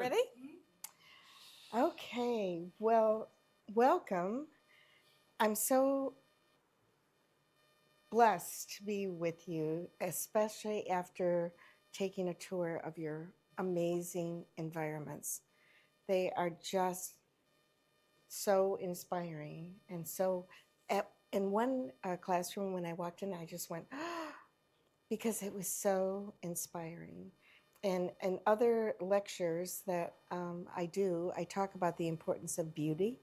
Ready? Okay, well, welcome. I'm so blessed to be with you, especially after taking a tour of your amazing environments. They are just so inspiring. And so, in one classroom, when I walked in, I just went, because it was so inspiring. And in other lectures that I do, I talk about the importance of beauty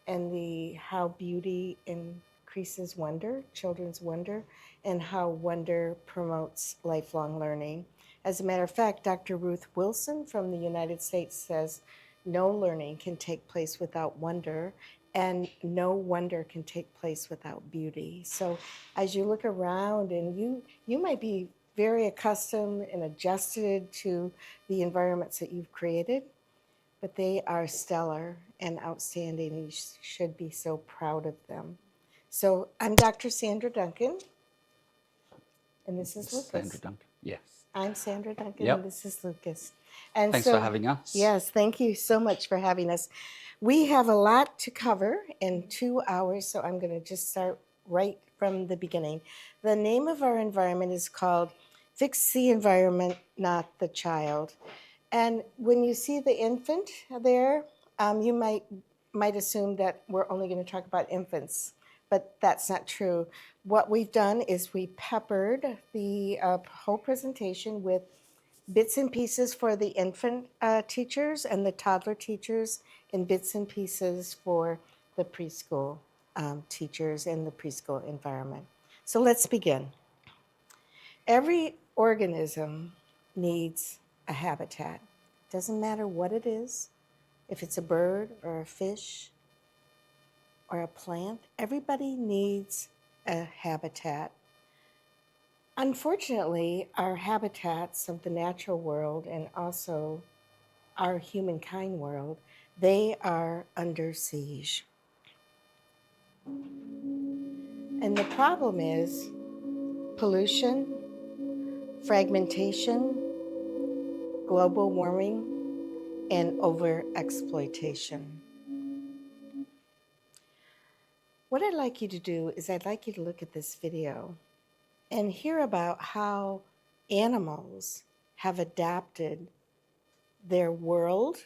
and the how beauty increases wonder, children's wonder, and how wonder promotes lifelong learning. As a matter of fact, Dr. Ruth Wilson from the United States says no learning can take place without wonder, and no wonder can take place without beauty. So as you look around, and you might be very accustomed and adjusted to the environments that you've created, but they are stellar and outstanding. You should be so proud of them. So I'm Dr. Sandra Duncan, and this is Sandra Lucas. Duncan. Yes. I'm Sandra Duncan, and Yep. this is Lucas. And Thanks so, for having us. yes, thank you so much for having us. We have a lot to cover in 2 hours, so I'm going to just start right from the beginning. The name of our environment is called Fix the Environment, Not the Child. And when you see the infant there, you might assume that we're only going to talk about infants, but that's not true. What we've done is we peppered the whole presentation with bits and pieces for the infant teachers and the toddler teachers, and bits and pieces for the preschool teachers and the preschool environment. So let's begin. Every organism needs a habitat. Doesn't matter what it is, if it's a bird or a fish or a plant, everybody needs a habitat. Unfortunately, our habitats of the natural world and also our humankind world, they are under siege. And the problem is pollution, fragmentation, global warming, and overexploitation. What I'd like you to do is I'd like you to look at this video and hear about how animals have adapted their world,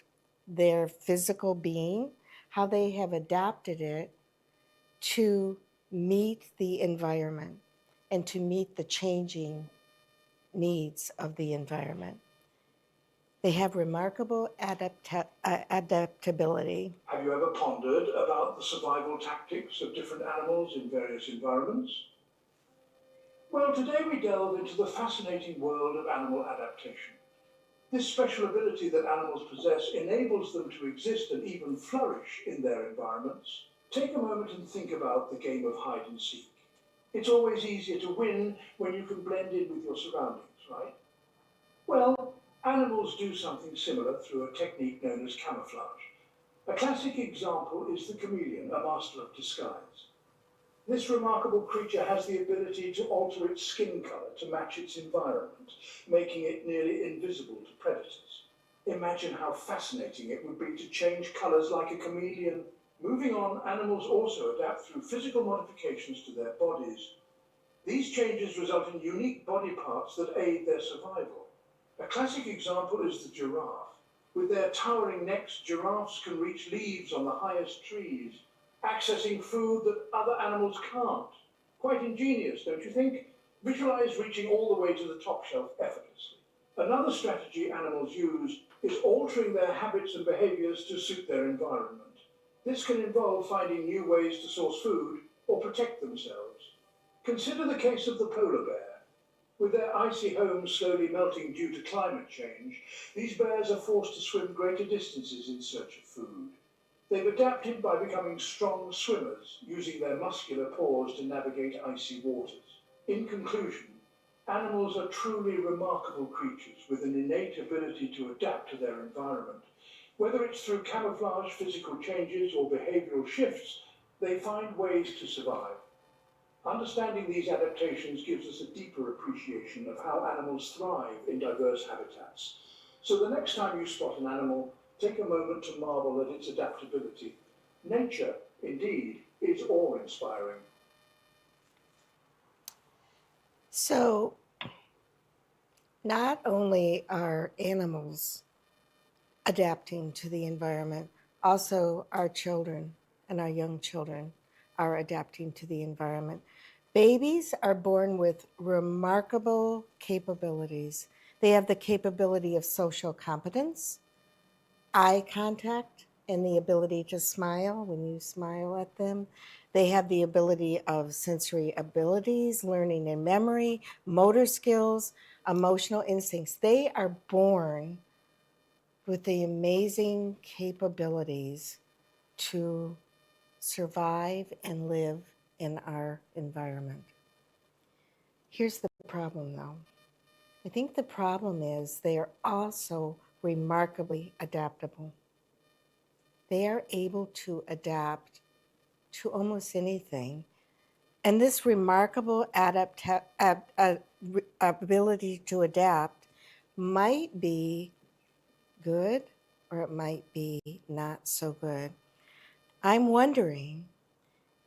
their physical being, how they have adapted it to meet the environment and to meet the changing needs of the environment. They have remarkable adaptability. Have you ever pondered about the survival tactics of different animals in various environments? Well, today we delve into the fascinating world of animal adaptation. This special ability that animals possess enables them to exist and even flourish in their environments. Take a moment and think about the game of hide and seek. It's always easier to win when you can blend in with your surroundings, right? Well, animals do something similar through a technique known as camouflage. A classic example is the chameleon, a master of disguise. This remarkable creature has the ability to alter its skin color to match its environment, making it nearly invisible to predators. Imagine how fascinating it would be to change colors like a chameleon. Moving on, animals also adapt through physical modifications to their bodies. These changes result in unique body parts that aid their survival. A classic example is the giraffe. With their towering necks, giraffes can reach leaves on the highest trees, accessing food that other animals can't. Quite ingenious, don't you think? Visualize reaching all the way to the top shelf effortlessly. Another strategy animals use is altering their habits and behaviors to suit their environment. This can involve finding new ways to source food or protect themselves. Consider the case of the polar bear. With their icy homes slowly melting due to climate change, these bears are forced to swim greater distances in search of food. They've adapted by becoming strong swimmers, using their muscular paws to navigate icy waters. In conclusion, animals are truly remarkable creatures with an innate ability to adapt to their environment. Whether it's through camouflage, physical changes, or behavioral shifts, they find ways to survive. Understanding these adaptations gives us a deeper appreciation of how animals thrive in diverse habitats. So the next time you spot an animal, take a moment to marvel at its adaptability. Nature, indeed, is awe-inspiring. So, not only are animals adapting to the environment, also our children and our young children are adapting to the environment. Babies are born with remarkable capabilities. They have the capability of social competence, eye contact, and the ability to smile when you smile at them. They have the ability of sensory abilities, learning and memory, motor skills, emotional instincts. They are born with the amazing capabilities to survive and live in our environment. Here's the problem, though. I think the problem is they are also remarkably adaptable. They are able to adapt to almost anything. And this remarkable ability to adapt might be good or it might be not so good. I'm wondering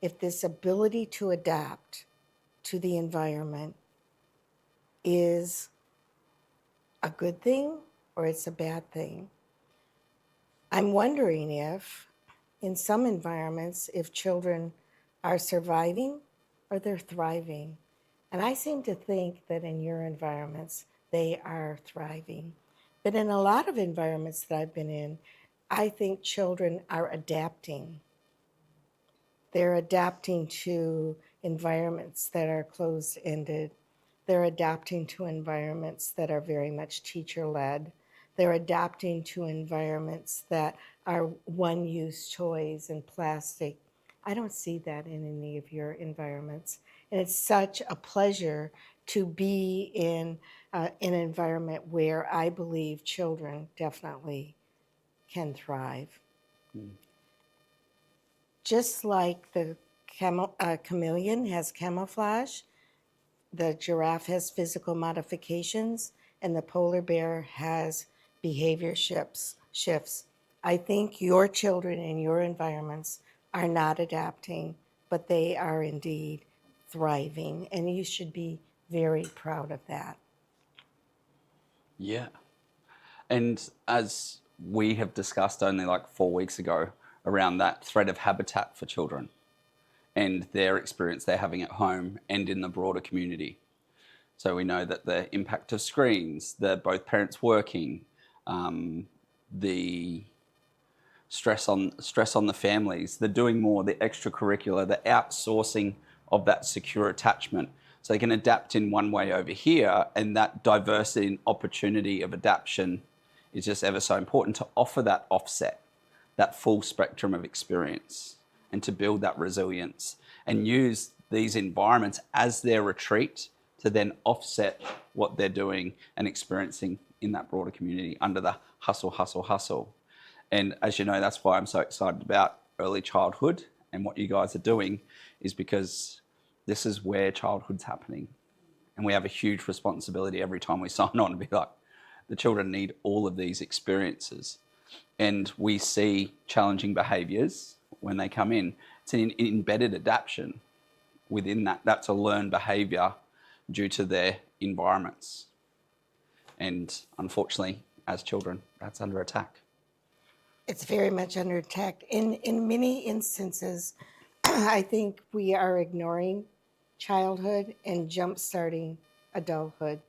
if this ability to adapt to the environment is a good thing or it's a bad thing. I'm wondering if, in some environments, if children are surviving or they're thriving. And I seem to think that in your environments, they are thriving. But in a lot of environments that I've been in, I think children are adapting. They're adapting to environments that are closed-ended. They're adapting to environments that are very much teacher-led. They're adapting to environments that are one-use toys and plastic. I don't see that in any of your environments. And it's such a pleasure to be in an environment where I believe children definitely can thrive. Just like the chameleon has camouflage, the giraffe has physical modifications, and the polar bear has behavior shifts. I think your children in your environments are not adapting, but they are indeed thriving, and you should be very proud of that. Yeah. And as we have discussed only like 4 weeks ago around that threat of habitat for children and their experience they're having at home and in the broader community. So we know that the impact of screens, both parents working, the stress on the families, the doing more, the extracurricular, the outsourcing of that secure attachment. So they can adapt in one way over here, and that diversity and opportunity of adaptation is just ever so important to offer that offset, that full spectrum of experience, and to build that resilience and use these environments as their retreat to then offset what they're doing and experiencing in that broader community under the hustle, hustle, hustle. And as you know, that's why I'm so excited about early childhood and what you guys are doing, is because this is where childhood's happening. And we have a huge responsibility every time we sign on to be like, the children need all of these experiences. And we see challenging behaviours when they come in. It's an embedded adaptation within that. That's a learned behaviour due to their environments. And unfortunately, as children, that's under attack. It's very much under attack. In many instances, I think we are ignoring childhood and jump-starting adulthood.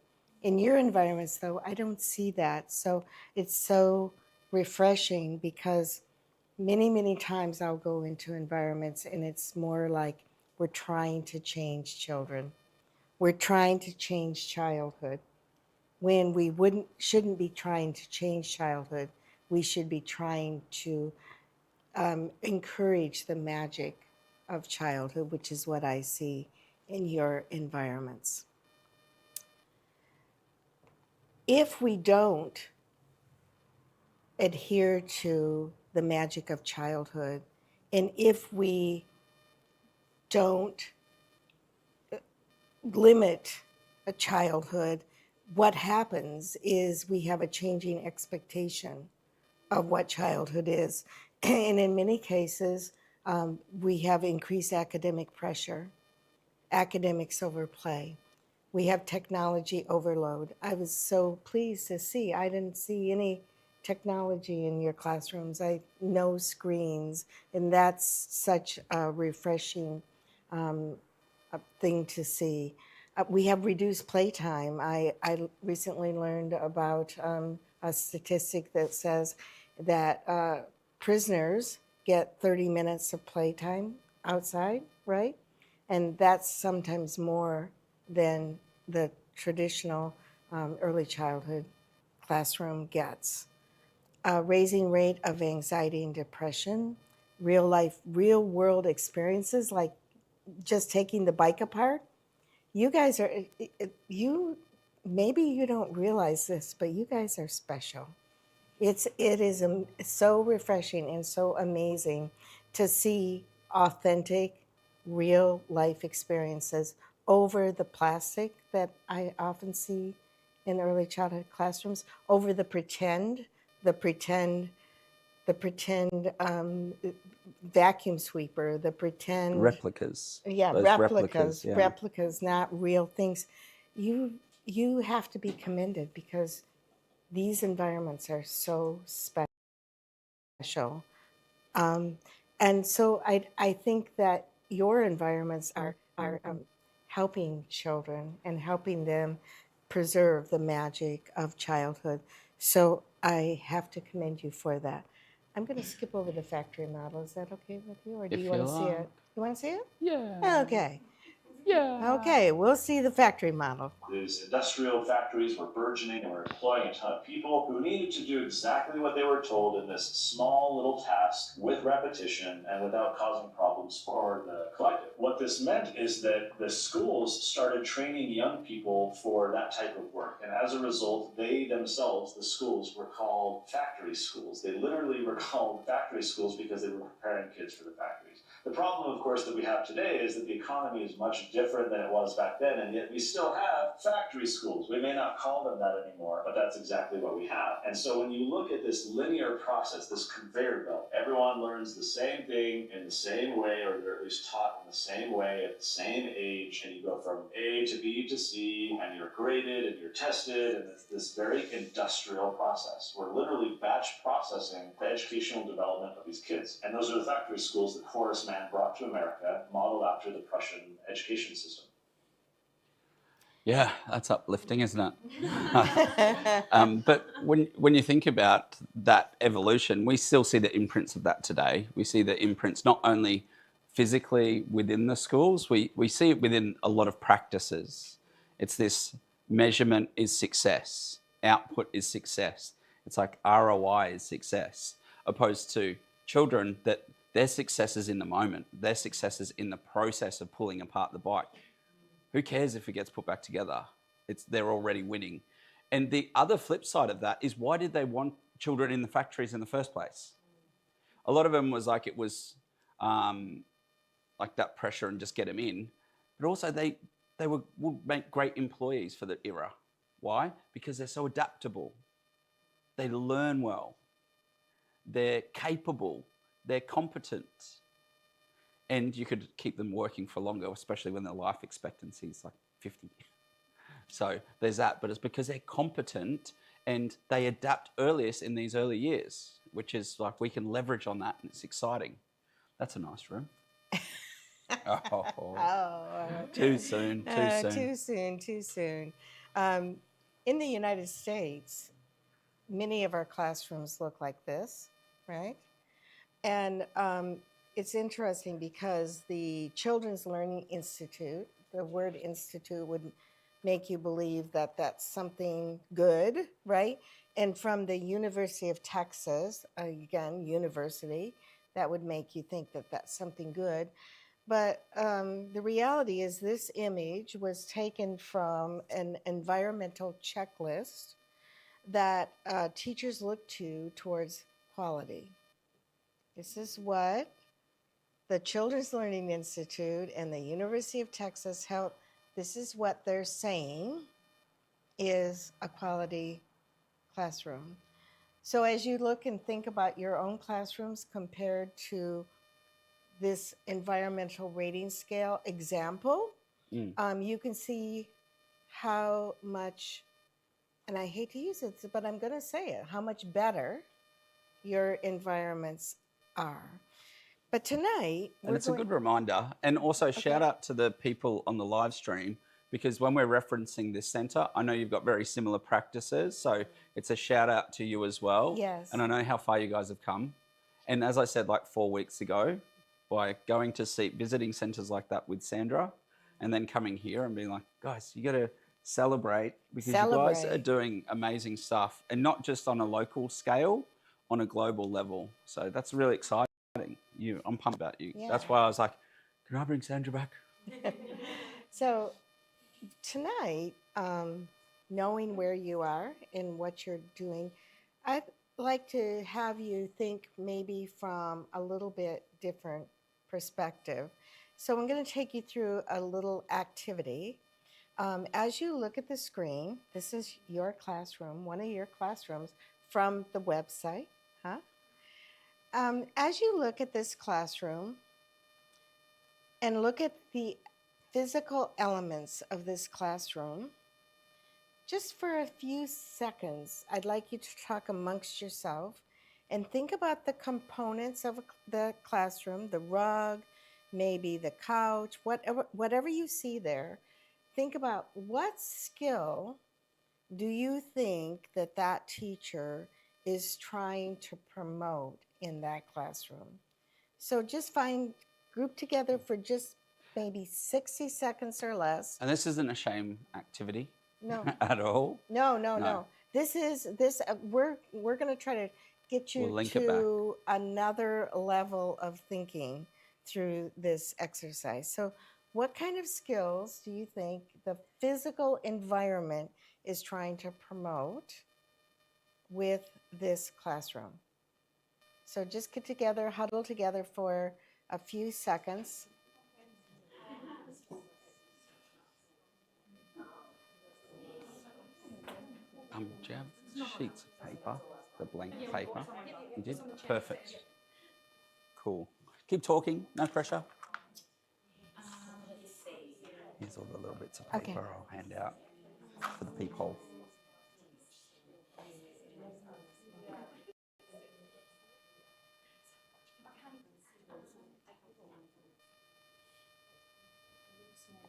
In your environments, though, I don't see that. So it's so refreshing because many, many times I'll go into environments and it's more like we're trying to change children. We're trying to change childhood when we shouldn't be trying to change childhood. We should be trying to encourage the magic of childhood, which is what I see in your environments. If we don't adhere to the magic of childhood, and if we don't limit a childhood what happens is we have a changing expectation of what childhood is. And in many cases, we have increased academic pressure, academics over play. We have technology overload. I was so pleased to see, I didn't see any technology in your classrooms. No screens, and that's such a refreshing thing to see. We have reduced playtime. I recently learned about a statistic that says that prisoners get 30 minutes of playtime outside, right? And that's sometimes more than the traditional early childhood classroom gets. Raising rate of anxiety and depression, real world experiences like just taking the bike apart. You guys are, you, maybe you don't realize this, but you guys are special. It is so refreshing and so amazing to see authentic, real life experiences over the plastic that I often see in early childhood classrooms, over the pretend, the pretend vacuum sweeper, the pretend, Replicas. yeah, Those replicas. Yeah. replicas, not real things. You you have to be commended because these environments are so special. Um, and so I think that your environments are helping children and helping them preserve the magic of childhood. So I have to commend you for that. I'm going to skip over the factory model. Is that okay with you? Or do If you want you to see like. it? You want to see it? Yeah. Okay. Yeah. Okay, we'll see the factory model. These industrial factories were burgeoning and were employing a ton of people who needed to do exactly what they were told in this small little task with repetition and without causing problems for the collective. What this meant is that the schools started training young people for that type of work. And as a result, they themselves, the schools, were called factory schools. They literally were called factory schools because they were preparing kids for the factories. The problem, of course, that we have today is that the economy is much different than it was back then, and yet we still have factory schools. We may not call them that anymore, but that's exactly what we have. And so when you look at this linear process, this conveyor belt, everyone learns the same thing in the same way, or they're at least taught in the same way at the same age, and you go from A to B to C, and you're graded and you're tested, and it's this very industrial process. We're literally batch processing the educational development of these kids. And those are the factory schools that Horace Mann brought to America, modeled after the Prussian education system. Yeah, that's uplifting, isn't it? But when you think about that evolution, we still see the imprints of that today. We see the imprints not only physically within the schools, we see it within a lot of practices. It's this measurement is success, output is success. It's like ROI is success, opposed to children that their success is in the moment, their success is in the process of pulling apart the bike. Who cares if it gets put back together? They're already winning. And the other flip side of that is, why did they want children in the factories in the first place? A lot of them was like, it was like that pressure and just get them in. But also they would make great employees for the era. Why? Because they're so adaptable. They learn well. They're capable. They're competent. And you could keep them working for longer, especially when their life expectancy is like 50. So there's that. But it's because they're competent and they adapt earliest in these early years, which is like we can leverage on that, and it's exciting. That's a nice room. Too soon. Too soon. In the United States, many of our classrooms look like this, right? And it's interesting because the Children's Learning Institute, the word institute would make you believe that that's something good, right? And from the University of Texas, again, university, that would make you think that that's something good. But the reality is this image was taken from an environmental checklist that teachers look to towards quality. This is what the Children's Learning Institute and the University of Texas help. This is what they're saying is a quality classroom. So as you look and think about your own classrooms compared to this environmental rating scale example, you can see how much, and I hate to use it, but I'm going to say it, how much better your environments are. But tonight, And it's a good reminder. And also shout out to the people on the live stream, because when we're referencing this center, I know you've got very similar practices. So it's a shout out to you as well. Yes. And I know how far you guys have come. And as I said, like 4 weeks ago, by going to see visiting centers like that with Sandra, and then coming here and being like, guys, you got to celebrate, because you guys are doing amazing stuff, and not just on a local scale, on a global level. So that's really exciting. I'm pumped about you. Yeah. That's why I was like, can I bring Sandra back? So tonight, knowing where you are and what you're doing, I'd like to have you think maybe from a little bit different perspective. So I'm going to take you through a little activity. As you look at the screen, this is your classroom, one of your classrooms from the website. As you look at this classroom and look at the physical elements of this classroom, just for a few seconds, I'd like you to talk amongst yourself and think about the components of the classroom, the rug, maybe the couch, whatever you see there. Think about what skill do you think that teacher is trying to promote in that classroom. So just group together for just maybe 60 seconds or less. And this isn't a shame activity. No. At all. No. This we're going to try to get you to another level of thinking through this exercise. So what kind of skills do you think the physical environment is trying to promote with this classroom? So just get together, huddle together for a few seconds. Do you have sheets of paper, the blank paper? You did? Perfect. Cool. Keep talking, no pressure. Here's all the little bits of paper I'll hand out for the peephole.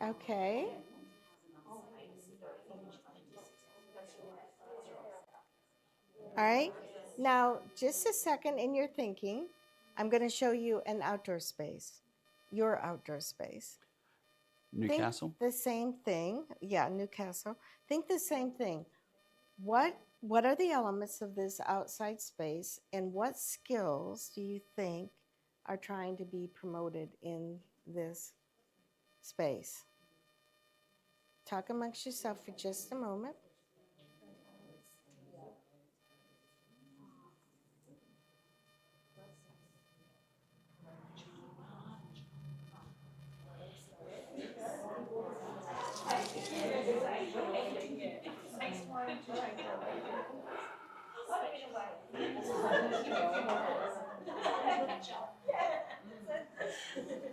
Okay. All right. Now, just a second in your thinking, I'm going to show you an outdoor space, your outdoor space. Newcastle? Think the same thing. Yeah, Newcastle. Think the same thing. What are the elements of this outside space, and what skills do you think are trying to be promoted in this space? Talk amongst yourself for just a moment.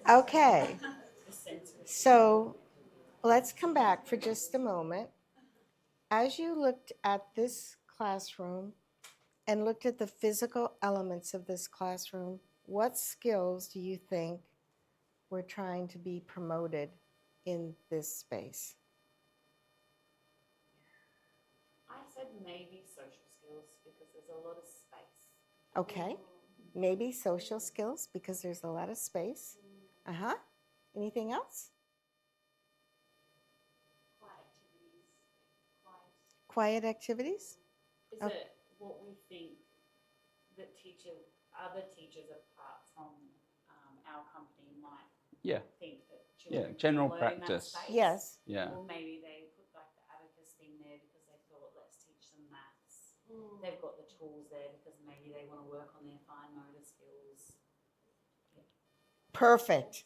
Okay, so let's come back for just a moment. As you looked at this classroom and looked at the physical elements of this classroom, what skills do you think were trying to be promoted in this space? I said maybe social skills because there's a lot of space. Okay, maybe social skills because there's a lot of space. Anything else? Quiet activities? Is it what we think that other teachers apart from our company might think that children general learn practice. that space? Yes. Yeah. Or maybe they put like the abacus thing there because they thought, let's teach them maths. They've got the tools there because maybe they want to work on their fine motor skills. Yeah. Perfect.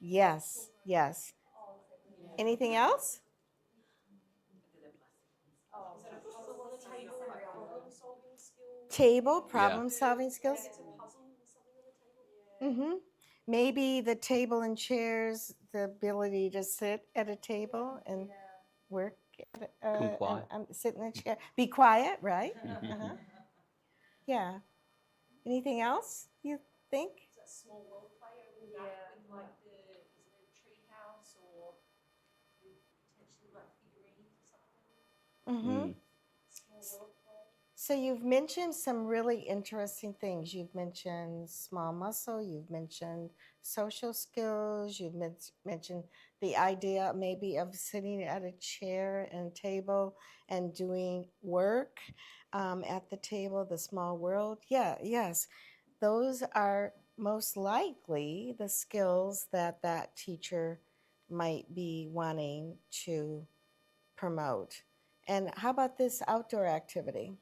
Yes. Anything else? table, problem-solving skills. It's a puzzle or something on the table. Mm-hmm. Maybe the table and chairs, the ability to sit at a table and work, Comply. and sit in a chair. Be quiet, right? Uh-huh. Yeah. Anything else you think? Is that small world play over the back with like is it a tree house or potentially like figurines or something? Mm-hmm. Small world play. So you've mentioned some really interesting things. You've mentioned small muscle, you've mentioned social skills, you've mentioned the idea maybe of sitting at a chair and table and doing work at the table, the small world. Yeah, yes. Those are most likely the skills that that teacher might be wanting to promote. And how about this outdoor activity?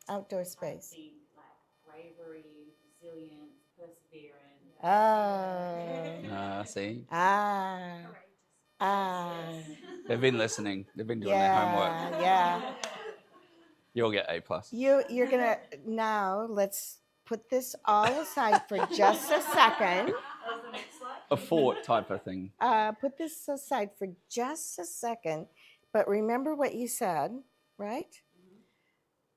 Outdoor space. I think like bravery, resilience, perseverance. See, they've been listening. They've been doing their homework. Yeah. You'll get A+. You're gonna now. Let's put this all aside for just a second. A fort type of thing. Put this aside for just a second. But remember what you said, right?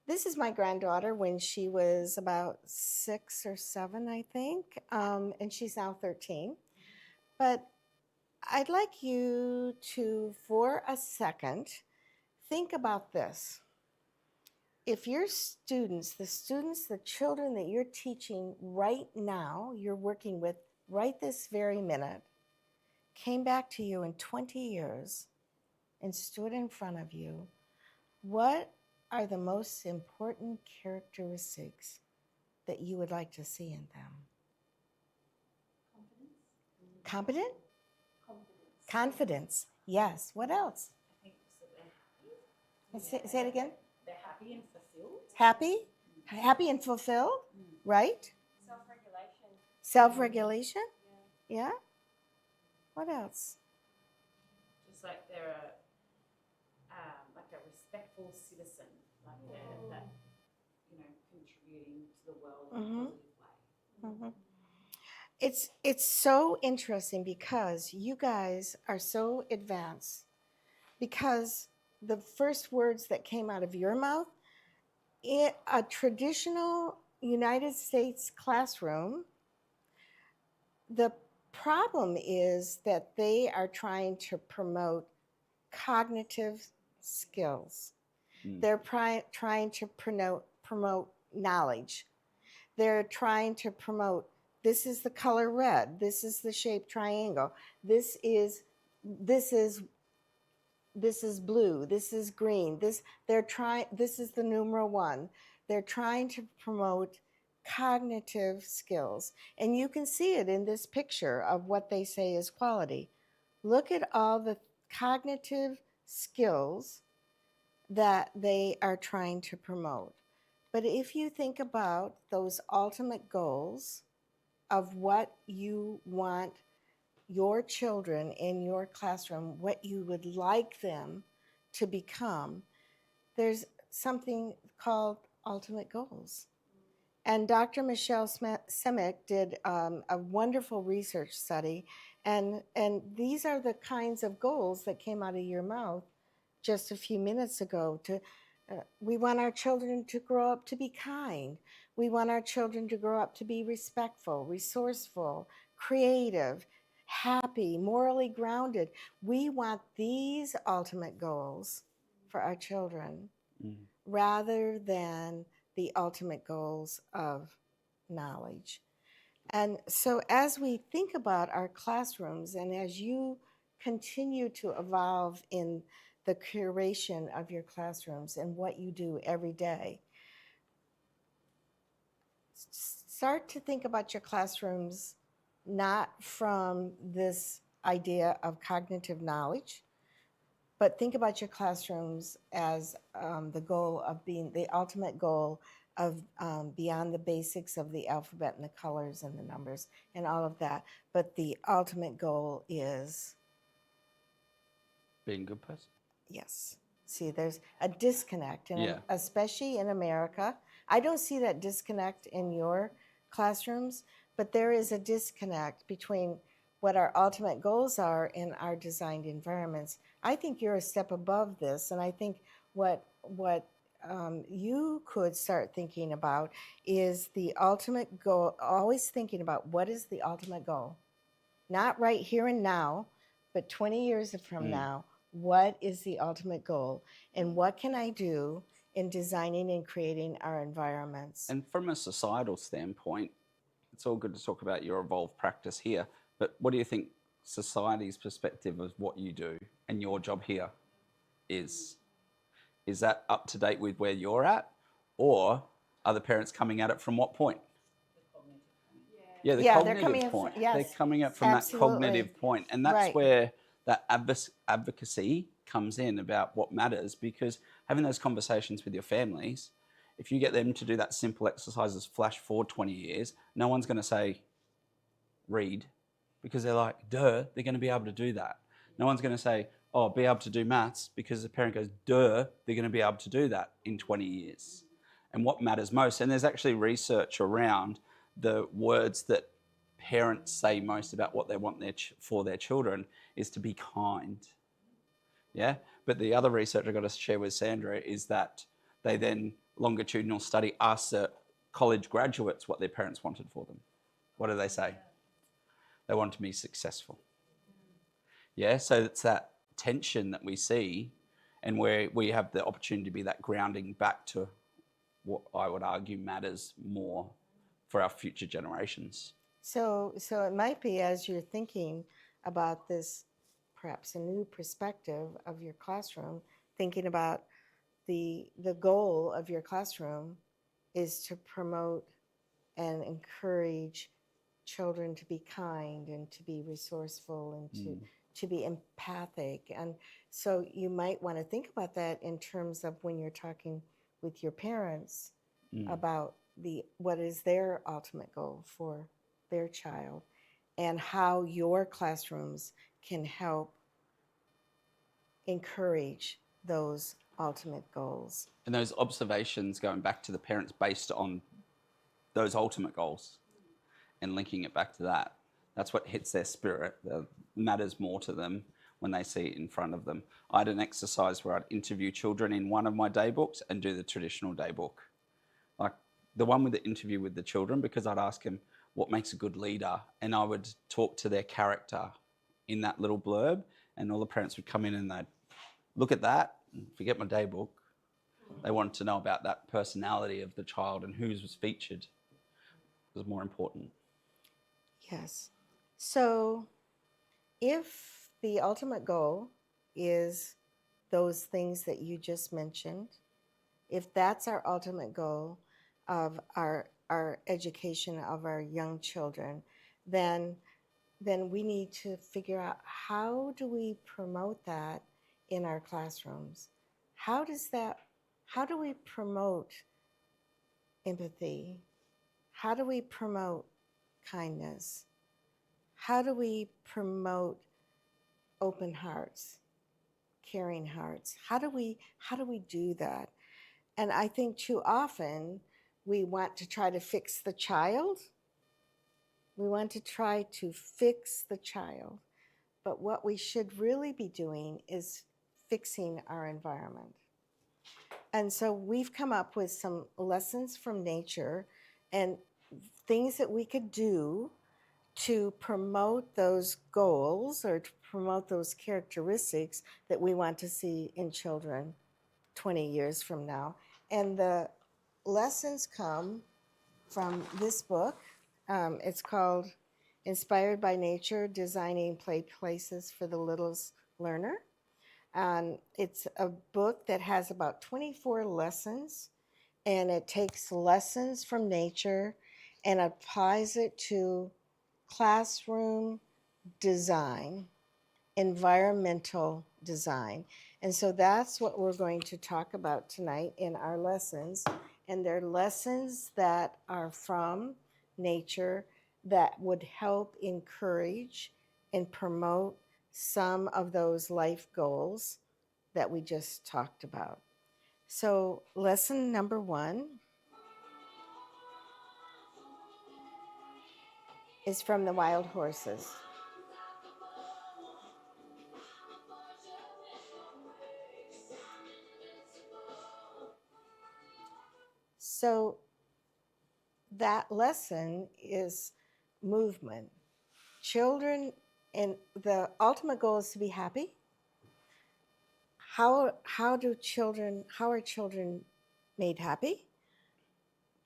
This is my granddaughter when she was about 6 or 7, I think, and she's now 13. But I'd like you to, for a second, think about this. If your students, the children that you're teaching right now, you're working with right this very minute, came back to you in 20 years and stood in front of you, what are the most important characteristics that you would like to see in them? Competent? Confidence. Yes. What else? I think so they're happy. Say it again. They're happy and fulfilled. Happy? Happy and fulfilled? Right? Self-regulation. Self-regulation? Yeah. What else? Just like they're a respectful citizen, like that contributing to the world in a positive way. Mm-hmm. It's so interesting because you guys are so advanced, because the first words that came out of your mouth in a traditional United States classroom, the problem is that they are trying to promote cognitive skills. They're trying to promote knowledge. They're trying to promote, this is the color red, this is the shape triangle, this is blue, this is green, this is the numeral 1. They're trying to promote cognitive skills. And you can see it in this picture of what they say is quality. Look at all the cognitive skills that they are trying to promote. But if you think about those ultimate goals of what you want your children in your classroom, what you would like them to become, there's something called ultimate goals. And Dr. Michelle Simic did a wonderful research study, and these are the kinds of goals that came out of your mouth just a few minutes ago. We want our children to grow up to be kind. We want our children to grow up to be respectful, resourceful, creative, happy, morally grounded. We want these ultimate goals for our children rather than the ultimate goals of knowledge. And so as we think about our classrooms, and as you continue to evolve in the curation of your classrooms and what you do every day, start to think about your classrooms not from this idea of cognitive knowledge, but think about your classrooms as the goal of being the ultimate goal of beyond the basics of the alphabet and the colors and the numbers and all of that. But the ultimate goal is being a good person. Yes. See, there's a disconnect, and especially in America, I don't see that disconnect in your classrooms, but there is a disconnect between what our ultimate goals are in our designed environments. I think you're a step above this, and I think what you could start thinking about is the ultimate goal. Always thinking about what is the ultimate goal, not right here and now, but 20 years from now. What is the ultimate goal, and what can I do in designing and creating our environments? And from a societal standpoint, it's all good to talk about your evolved practice here, but what do you think society's perspective of what you do and your job here is? Is that up to date with where you're at, or are the parents coming at it from what point? Yeah, the Yeah, they're cognitive coming in point. yes, They're coming up from absolutely. that cognitive point, and that's Right. where that advocacy comes in about what matters. Because having those conversations with your families, if you get them to do that simple exercises, flash forward 20 years, no one's going to say read, because they're like, duh, they're going to be able to do that. No one's going to say, oh, be able to do maths, because the parent goes, duh, they're going to be able to do that in 20 years. And what matters most, and there's actually research around the words that parents say most about what they want for their children is to be kind. Yeah. But the other research I got to share with Sandra is that they then longitudinal study asked college graduates what their parents wanted for them. What do they say? They want to be successful. Yeah. So it's that tension that we see, and where we have the opportunity to be that grounding back to what I would argue matters more for our future generations. So it might be, as you're thinking about this, perhaps a new perspective of your classroom, thinking about the goal of your classroom is to promote and encourage children to be kind and to be resourceful and to be empathic. And so you might want to think about that in terms of when you're talking with your parents about what is their ultimate goal for their child, and how your classrooms can help encourage those ultimate goals. And those observations going back to the parents based on those ultimate goals and linking it back to that. That's what hits their spirit, that matters more to them when they see it in front of them. I had an exercise where I'd interview children in one of my day books and do the traditional day book. Like the one with the interview with the children, because I'd ask them what makes a good leader, and I would talk to their character in that little blurb, and all the parents would come in and they'd look at that and forget my day book. They wanted to know about that personality of the child and whose was featured was more important. Yes. So if the ultimate goal is those things that you just mentioned, if that's our ultimate goal of our education of our young children, then we need to figure out, how do we promote that in our classrooms? How do we promote empathy? How do we promote kindness? How do we promote open hearts, caring hearts? How do we do that? And I think too often we want to try to fix the child. We want to try to fix the child. But what we should really be doing is fixing our environment. And so we've come up with some lessons from nature and things that we could do to promote those goals or to promote those characteristics that we want to see in children 20 years from now. And the lessons come from this book. It's called Inspired by Nature, Designing Play Places for the Littlest Learner. And it's a book that has about 24 lessons, and it takes lessons from nature and applies it to classroom design, environmental design. And so that's what we're going to talk about tonight in our lessons. And they're lessons that are from nature that would help encourage and promote some of those life goals that we just talked about. So lesson number 1 is from the wild horses. So that lesson is movement. Children, and the ultimate goal is to be happy. How are children made happy?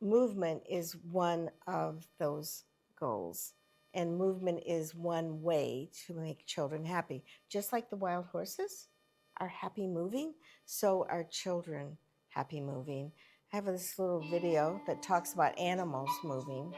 Movement is one of those goals. And movement is one way to make children happy. Just like the wild horses are happy moving, so are children happy moving. I have this little video that talks about animals moving.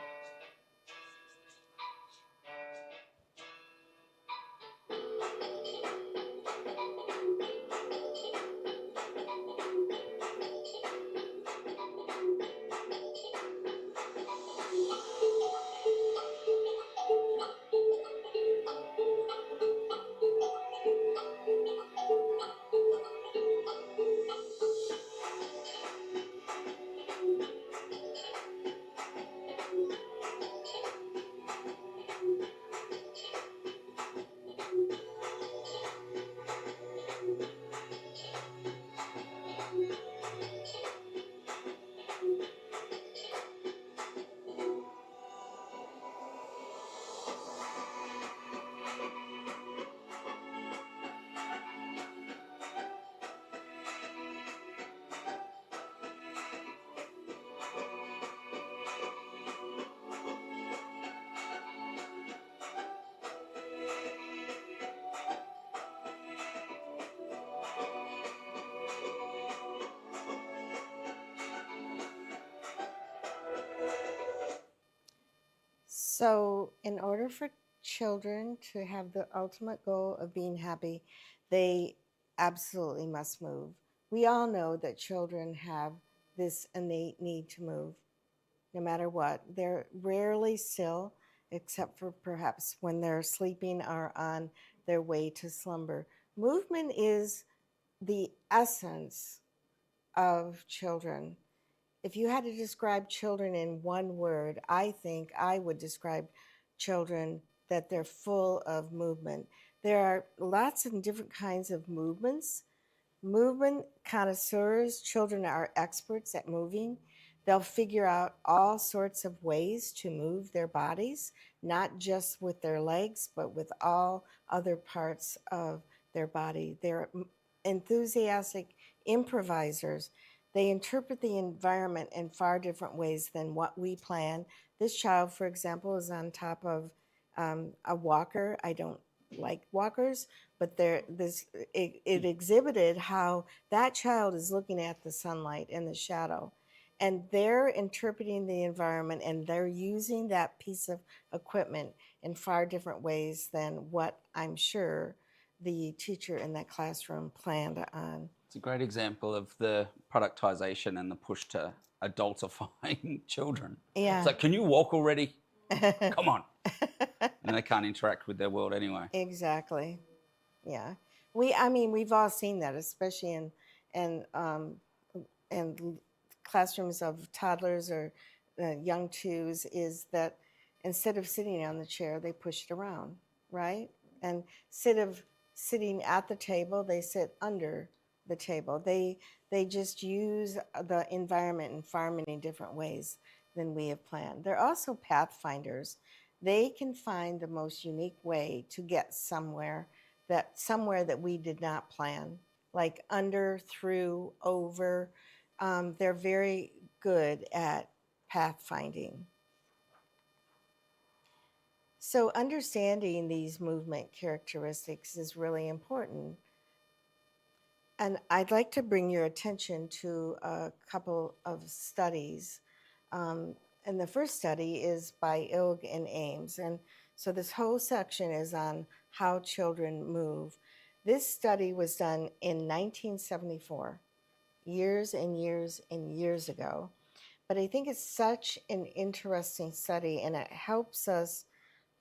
So, in order for children to have the ultimate goal of being happy, they absolutely must move. We all know that children have this innate need to move, no matter what. They're rarely still, except for perhaps when they're sleeping or on their way to slumber. Movement is the essence of children. If you had to describe children in one word, I think I would describe children that they're full of movement. There are lots of different kinds of movements. Movement connoisseurs, children are experts at moving. They'll figure out all sorts of ways to move their bodies, not just with their legs, but with all other parts of their body. They're enthusiastic improvisers. They interpret the environment in far different ways than what we plan. This child, for example, is on top of a walker. I don't like walkers, but it exhibited how that child is looking at the sunlight and the shadow. And they're interpreting the environment and they're using that piece of equipment in far different ways than what I'm sure the teacher in that classroom planned on. It's a great example of the productization and the push to adultifying children. Yeah. It's like, can you walk already? Come on. And they can't interact with their world anyway. Exactly. Yeah. We've all seen that, especially in classrooms of toddlers or young twos, is that instead of sitting on the chair, they push it around, right? And instead of sitting at the table, they sit under the table. They just use the environment in far many different ways than we have planned. They're also pathfinders. They can find the most unique way to get somewhere that we did not plan, like under, through, over. They're very good at pathfinding. So understanding these movement characteristics is really important. And I'd like to bring your attention to a couple of studies. And the first study is by Ilg and Ames. And so this whole section is on how children move. This study was done in 1974, years and years and years ago. But I think it's such an interesting study, and it helps us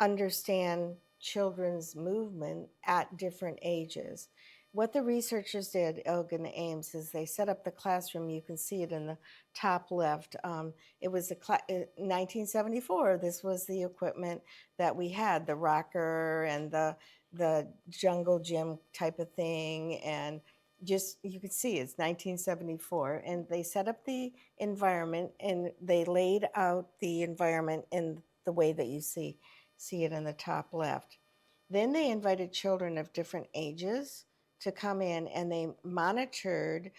understand children's movement at different ages. what the researchers did, Elgin Ames, is they set up the classroom. You can see it in the top left. It was 1974. This was the equipment that we had, the rocker and the jungle gym type of thing. And just, you can see it's 1974. And they set up the environment and they laid out the environment in the way that you see it in the top left. Then they invited children of different ages to come in, and they monitored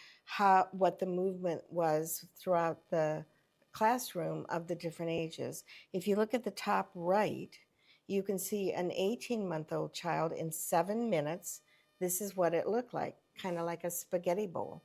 what the movement was throughout the classroom of the different ages. If you look at the top right, you can see an 18-month-old child in 7 minutes. This is what it looked like, kind of like a spaghetti bowl.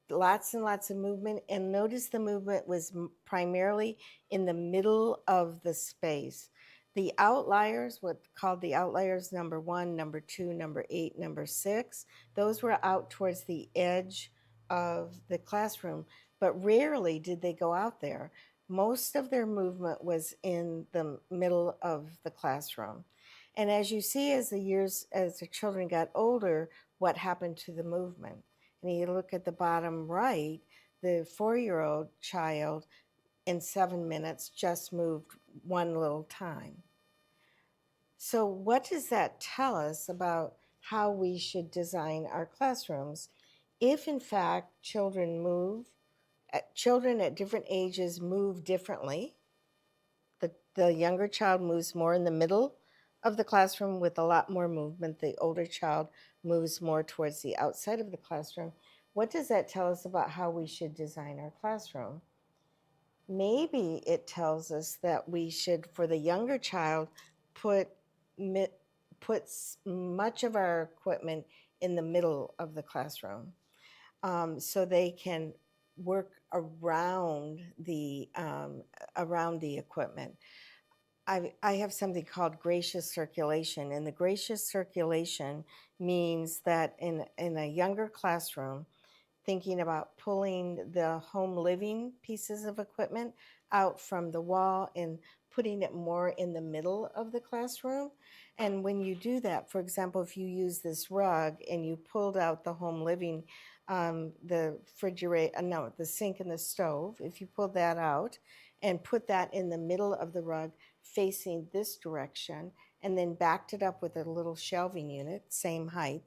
Lots and lots of movement, and notice the movement was primarily in the middle of the space. The outliers, what called the outliers, number 1, number 2, number 8, number 6, those were out towards the edge of the classroom, but rarely did they go out there. Most of their movement was in the middle of the classroom. And as you see, as the children got older, what happened to the movement? And you look at the bottom right, the 4-year-old child in 7 minutes just moved one little time. So what does that tell us about how we should design our classrooms? If in fact children at different ages move differently, the younger child moves more in the middle of the classroom with a lot more movement. The older child moves more towards the outside of the classroom. What does that tell us about how we should design our classroom? Maybe it tells us that we should, for the younger child, put much of our equipment in the middle of the classroom, so they can work around the equipment. I have something called gracious circulation, and the gracious circulation means that in a younger classroom, thinking about pulling the home living pieces of equipment out from the wall and putting it more in the middle of the classroom. And when you do that, for example, if you use this rug and you pulled out the home living, the sink and the stove, if you pulled that out and put that in the middle of the rug facing this direction, and then backed it up with a little shelving unit, same height,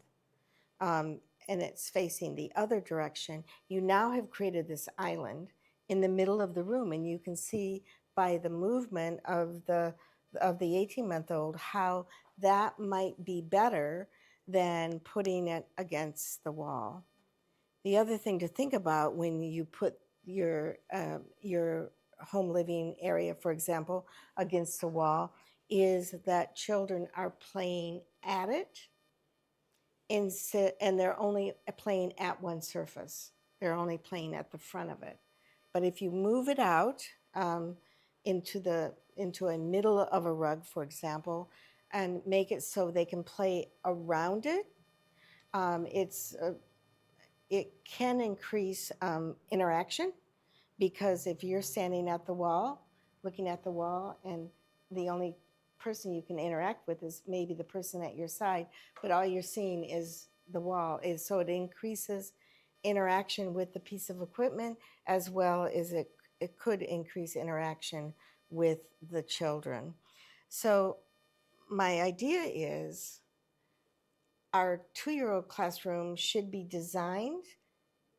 and it's facing the other direction, you now have created this island in the middle of the room. And you can see by the movement of the 18-month-old how that might be better than putting it against the wall. The other thing to think about when you put your home living area, for example, against the wall, is that children are playing at it, and they're only playing at one surface. They're only playing at the front of it. But if you move it out into a middle of a rug, for example, and make it so they can play around it, it can increase interaction, because if you're standing at the wall, looking at the wall, and the only person you can interact with is maybe the person at your side, but all you're seeing is the wall. So it increases interaction with the piece of equipment, as well as it could increase interaction with the children. So my idea is our 2-year-old classroom should be designed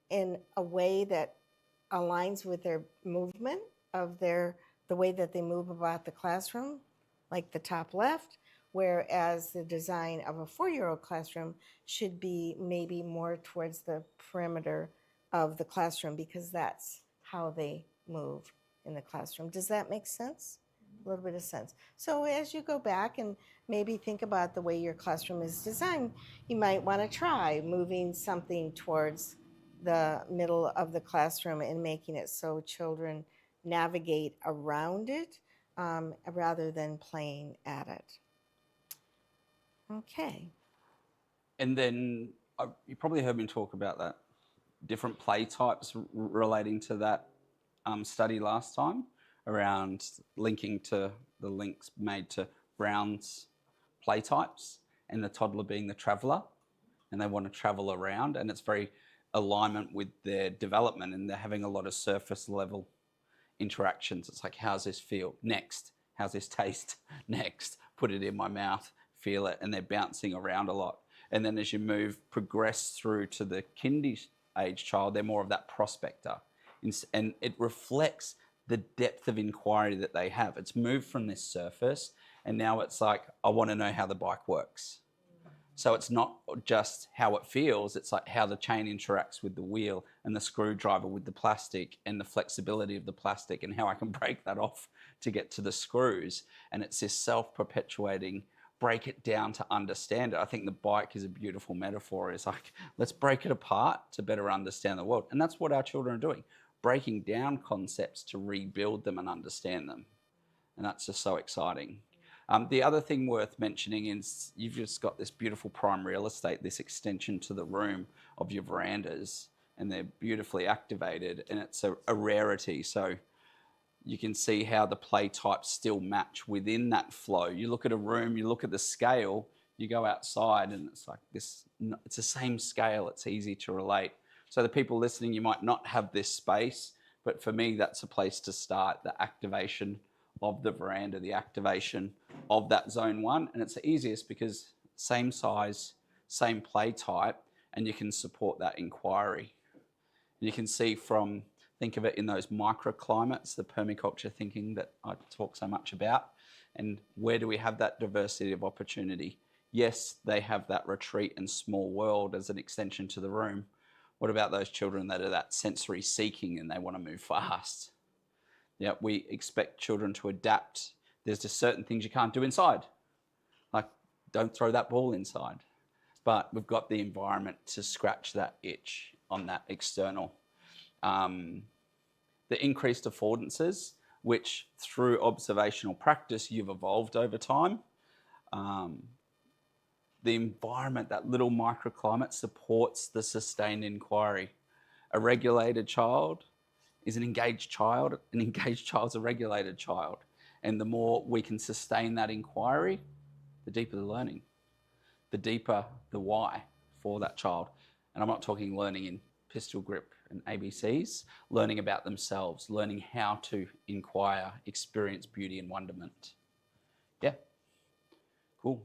in a way that aligns with their movement of the way that they move about the classroom, like the top left, whereas the design of a 4-year-old classroom should be maybe more towards the perimeter of the classroom, because that's how they move in the classroom. Does that make sense? A little bit of sense. So as you go back and maybe think about the way your classroom is designed, you might want to try moving something towards the middle of the classroom and making it so children navigate around it rather than playing at it. Okay. And then you probably heard me talk about that, different play types relating to that study last time, around linking to the links made to Brown's play types, and the toddler being the traveller. and they want to travel around, and it's very alignment with their development, and they're having a lot of surface level interactions. It's like, how's this feel? Next. How's this taste? Next. Put it in my mouth, feel it, and they're bouncing around a lot. And then as you progress through to the kindy age child, they're more of that prospector. And it reflects the depth of inquiry that they have. It's moved from this surface, and now it's like, I want to know how the bike works. So it's not just how it feels, it's like how the chain interacts with the wheel and the screwdriver with the plastic and the flexibility of the plastic and how I can break that off to get to the screws. And it's this self-perpetuating, break it down to understand it. I think the bike is a beautiful metaphor. It's like, let's break it apart to better understand the world. And that's what our children are doing, breaking down concepts to rebuild them and understand them. And that's just so exciting. The other thing worth mentioning is you've just got this beautiful prime real estate, this extension to the room of your verandas, and they're beautifully activated, and it's a rarity. So you can see how the play types still match within that flow. You look at a room, you look at the scale, you go outside, and it's like this, it's the same scale, it's easy to relate. So the people listening, you might not have this space, but for me, that's a place to start, the activation of the veranda, the activation of that zone 1. And it's the easiest because same size, same play type, and you can support that inquiry. And you can see from, think of it in those microclimates, the permaculture thinking that I talk so much about. And where do we have that diversity of opportunity? Yes, they have that retreat and small world as an extension to the room. What about those children that are that sensory seeking and they want to move fast? Yeah, we expect children to adapt. There's just certain things you can't do inside. Like, don't throw that ball inside. But we've got the environment to scratch that itch on that external. The increased affordances, which through observational practice, you've evolved over time. The environment, that little microclimate supports the sustained inquiry. A regulated child is an engaged child. An engaged child's a regulated child. And the more we can sustain that inquiry, the deeper the learning, the deeper the why for that child. And I'm not talking learning in pistol grip and ABCs, learning about themselves, learning how to inquire, experience beauty and wonderment. Yeah, cool.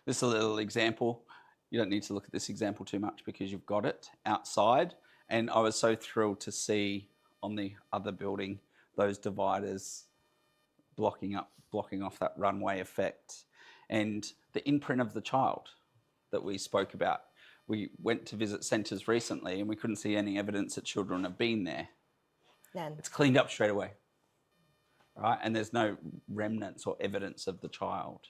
This is a little example. You don't need to look at this example too much because you've got it outside. And I was so thrilled to see on the other building those dividers blocking off that runway effect. And the imprint of the child that we spoke about. We went to visit centres recently and we couldn't see any evidence that children have been there. None. It's cleaned up straight away, right? And there's no remnants or evidence of the child.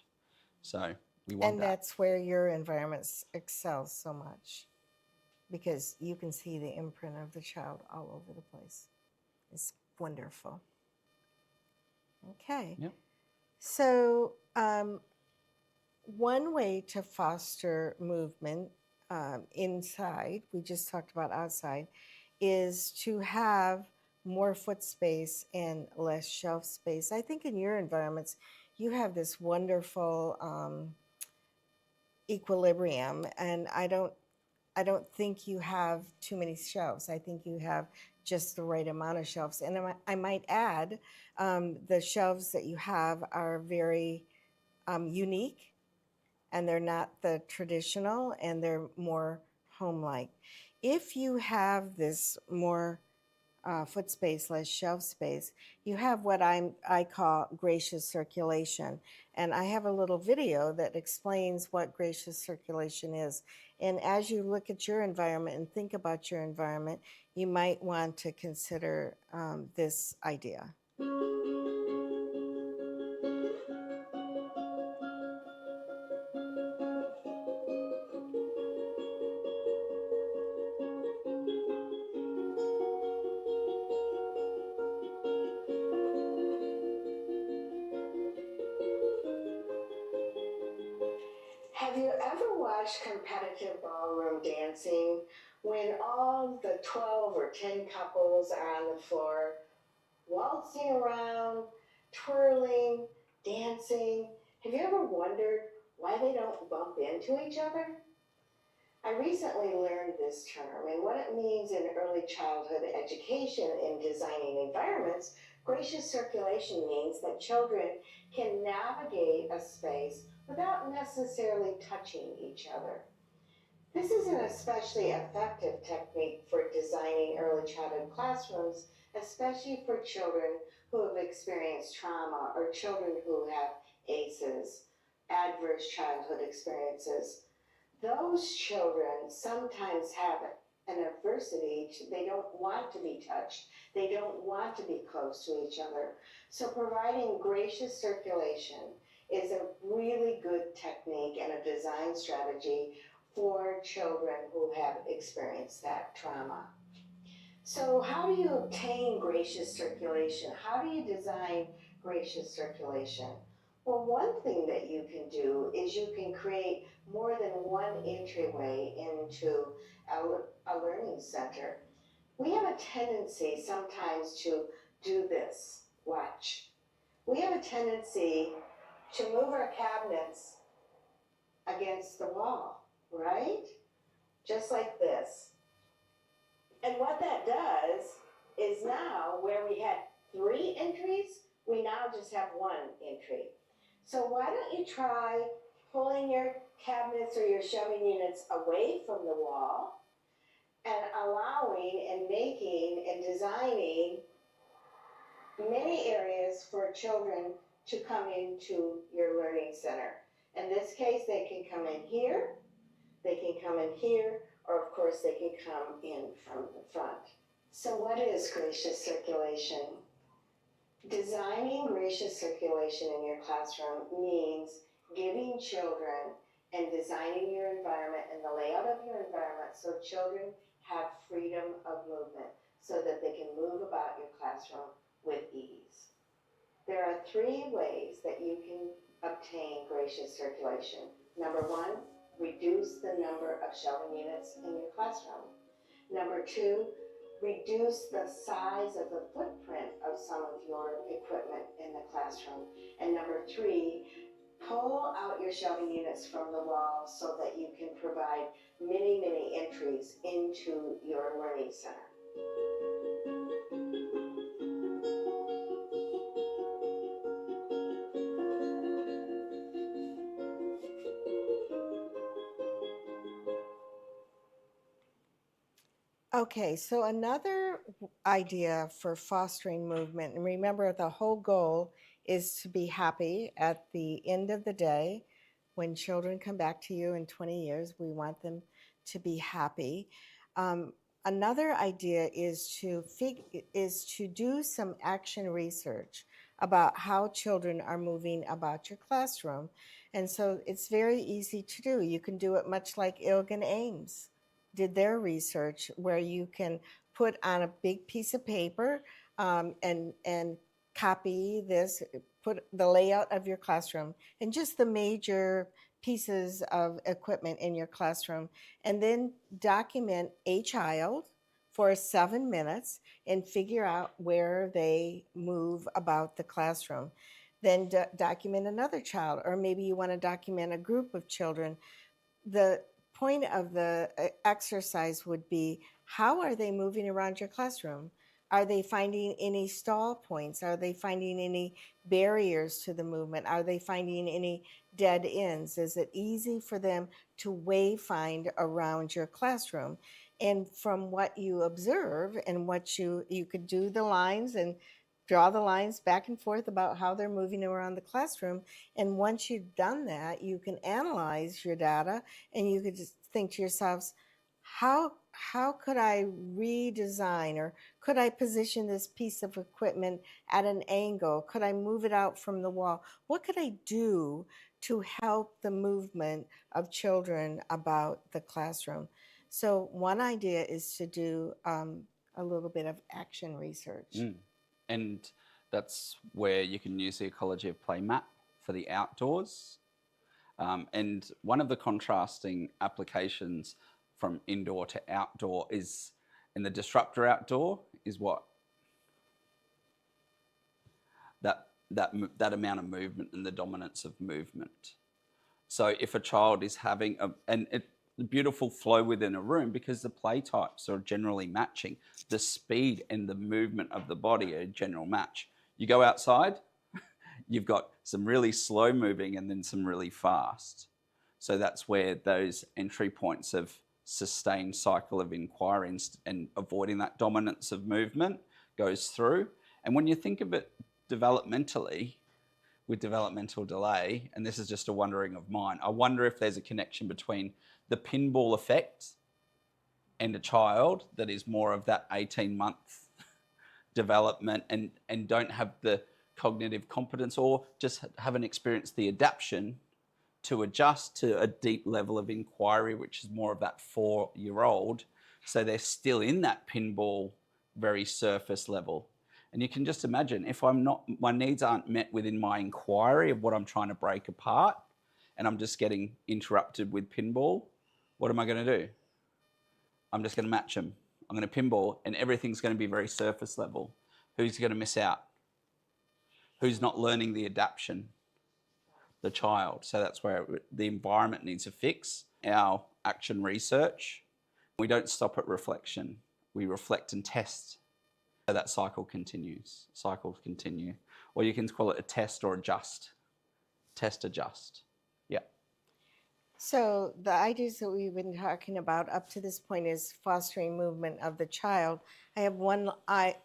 So we want And that. that's where your environment excels so much, because you can see the imprint of the child all over the place. It's wonderful. Okay. Yep. So one way to foster movement inside, we just talked about outside, is to have more foot space and less shelf space. I think in your environments, you have this wonderful equilibrium, and I don't think you have too many shelves. I think you have just the right amount of shelves. And I might add, the shelves that you have are very unique, and they're not the traditional, and they're more home-like. If you have this more foot space, less shelf space, you have what I call gracious circulation. And I have a little video that explains what gracious circulation is. And as you look at your environment and think about your environment, you might want to consider this idea. Have you ever watched competitive ballroom dancing when all the 12 or 10 couples are on the floor waltzing around, twirling, dancing? Have you ever wondered why they don't bump into each other? I recently learned this term and what it means in early childhood education in designing environments. Gracious circulation means that children can navigate a space without necessarily touching each other. This is an especially effective technique for designing early childhood classrooms, especially for children who have experienced trauma or children who have ACEs, adverse childhood experiences. Those children sometimes have an adversity. They don't want to be touched. They don't want to be close to each other. So providing gracious circulation is a really good technique and a design strategy for children who have experienced that trauma. So how do you obtain gracious circulation? How do you design gracious circulation? Well, one thing that you can do is you can create more than one entryway into a learning center. We have a tendency sometimes to do this. Watch. We have a tendency to move our cabinets against the wall, right? Just like this. And what that does is now where we had 3 entries, we now just have 1 entry. So why don't you try pulling your cabinets or your shelving units away from the wall and allowing and making and designing many areas for children to come into your learning center. In this case, they can come in here, they can come in here, or of course they can come in from the front. So what is gracious circulation? Designing gracious circulation in your classroom means giving children and designing your environment and the layout of your environment so children have freedom of movement so that they can move about your classroom with ease. There are 3 ways that you can obtain gracious circulation. Number 1, reduce the number of shelving units in your classroom. Number 2, reduce the size of the footprint of some of your equipment in the classroom. And number 3, pull out your shelving units from the wall so that you can provide many, many entries into your learning center. Okay, so another idea for fostering movement, and remember the whole goal is to be happy at the end of the day. When children come back to you in 20 years, we want them to be happy. Another idea is to do some action research about how children are moving about your classroom. And so it's very easy to do. You can do it much like Ilgan Ames did their research, where you can put on a big piece of paper and copy this, put the layout of your classroom and just the major pieces of equipment in your classroom, and then document a child for 7 minutes and figure out where they move about the classroom. Then document another child, or maybe you want to document a group of children. The point of the exercise would be, how are they moving around your classroom? Are they finding any stall points? Are they finding any barriers to the movement? Are they finding any dead ends? Is it easy for them to wayfind around your classroom? And from what you observe and what you could do the lines and draw the lines back and forth about how they're moving around the classroom. And once you've done that, you can analyze your data and you could just think to yourselves, how could I redesign, or could I position this piece of equipment at an angle? Could I move it out from the wall? What could I do to help the movement of children about the classroom? So one idea is to do a little bit of action research. And that's where you can use the ecology of play map for the outdoors. And one of the contrasting applications from indoor to outdoor is in the disruptor outdoor is what that amount of movement and the dominance of movement. So if a child is having the beautiful flow within a room because the play types are generally matching. The speed and the movement of the body are a general match. You go outside, you've got some really slow moving and then some really fast. So that's where those entry points of sustained cycle of inquiry and avoiding that dominance of movement goes through. And when you think of it developmentally, with developmental delay, and this is just a wondering of mine, I wonder if there's a connection between the pinball effect and a child that is more of that 18-month development and don't have the cognitive competence or just haven't experienced the adaptation to adjust to a deep level of inquiry, which is more of that 4-year-old. So they're still in that pinball, very surface level. And you can just imagine if my needs aren't met within my inquiry of what I'm trying to break apart, and I'm just getting interrupted with pinball, what am I going to do? I'm just going to match them. I'm going to pinball, and everything's going to be very surface level. Who's going to miss out? Who's not learning the adaptation? The child. So that's where the environment needs a fix. Our action research, we don't stop at reflection. We reflect and test. So that cycle continues. Cycles continue. Or you can call it a test or adjust. Test, adjust. Yeah. So the ideas that we've been talking about up to this point is fostering movement of the child. I have one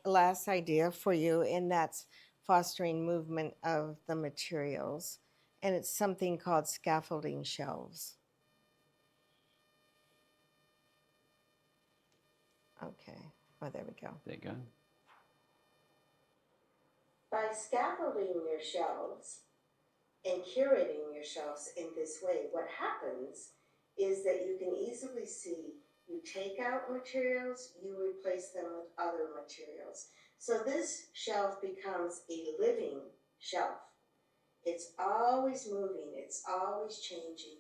last idea for you, and that's fostering movement of the materials. And it's something called scaffolding shelves. Okay. Oh, there we go. There you go. By scaffolding your shelves and curating your shelves in this way, what happens is that you can easily see you take out materials, you replace them with other materials. So this shelf becomes a living shelf. It's always moving, it's always changing.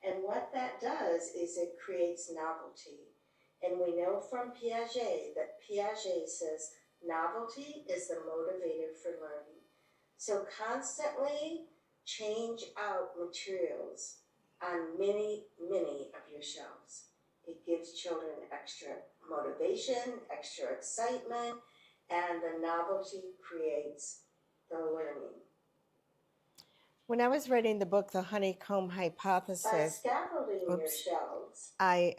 And what that does is it creates novelty. And we know from Piaget that Piaget says novelty is the motivator for learning. So constantly change out materials on many, many of your shelves. It gives children extra motivation, extra excitement, and the novelty creates the learning. When I was writing the book, The Honeycomb Hypothesis, by scaffolding your shelves, I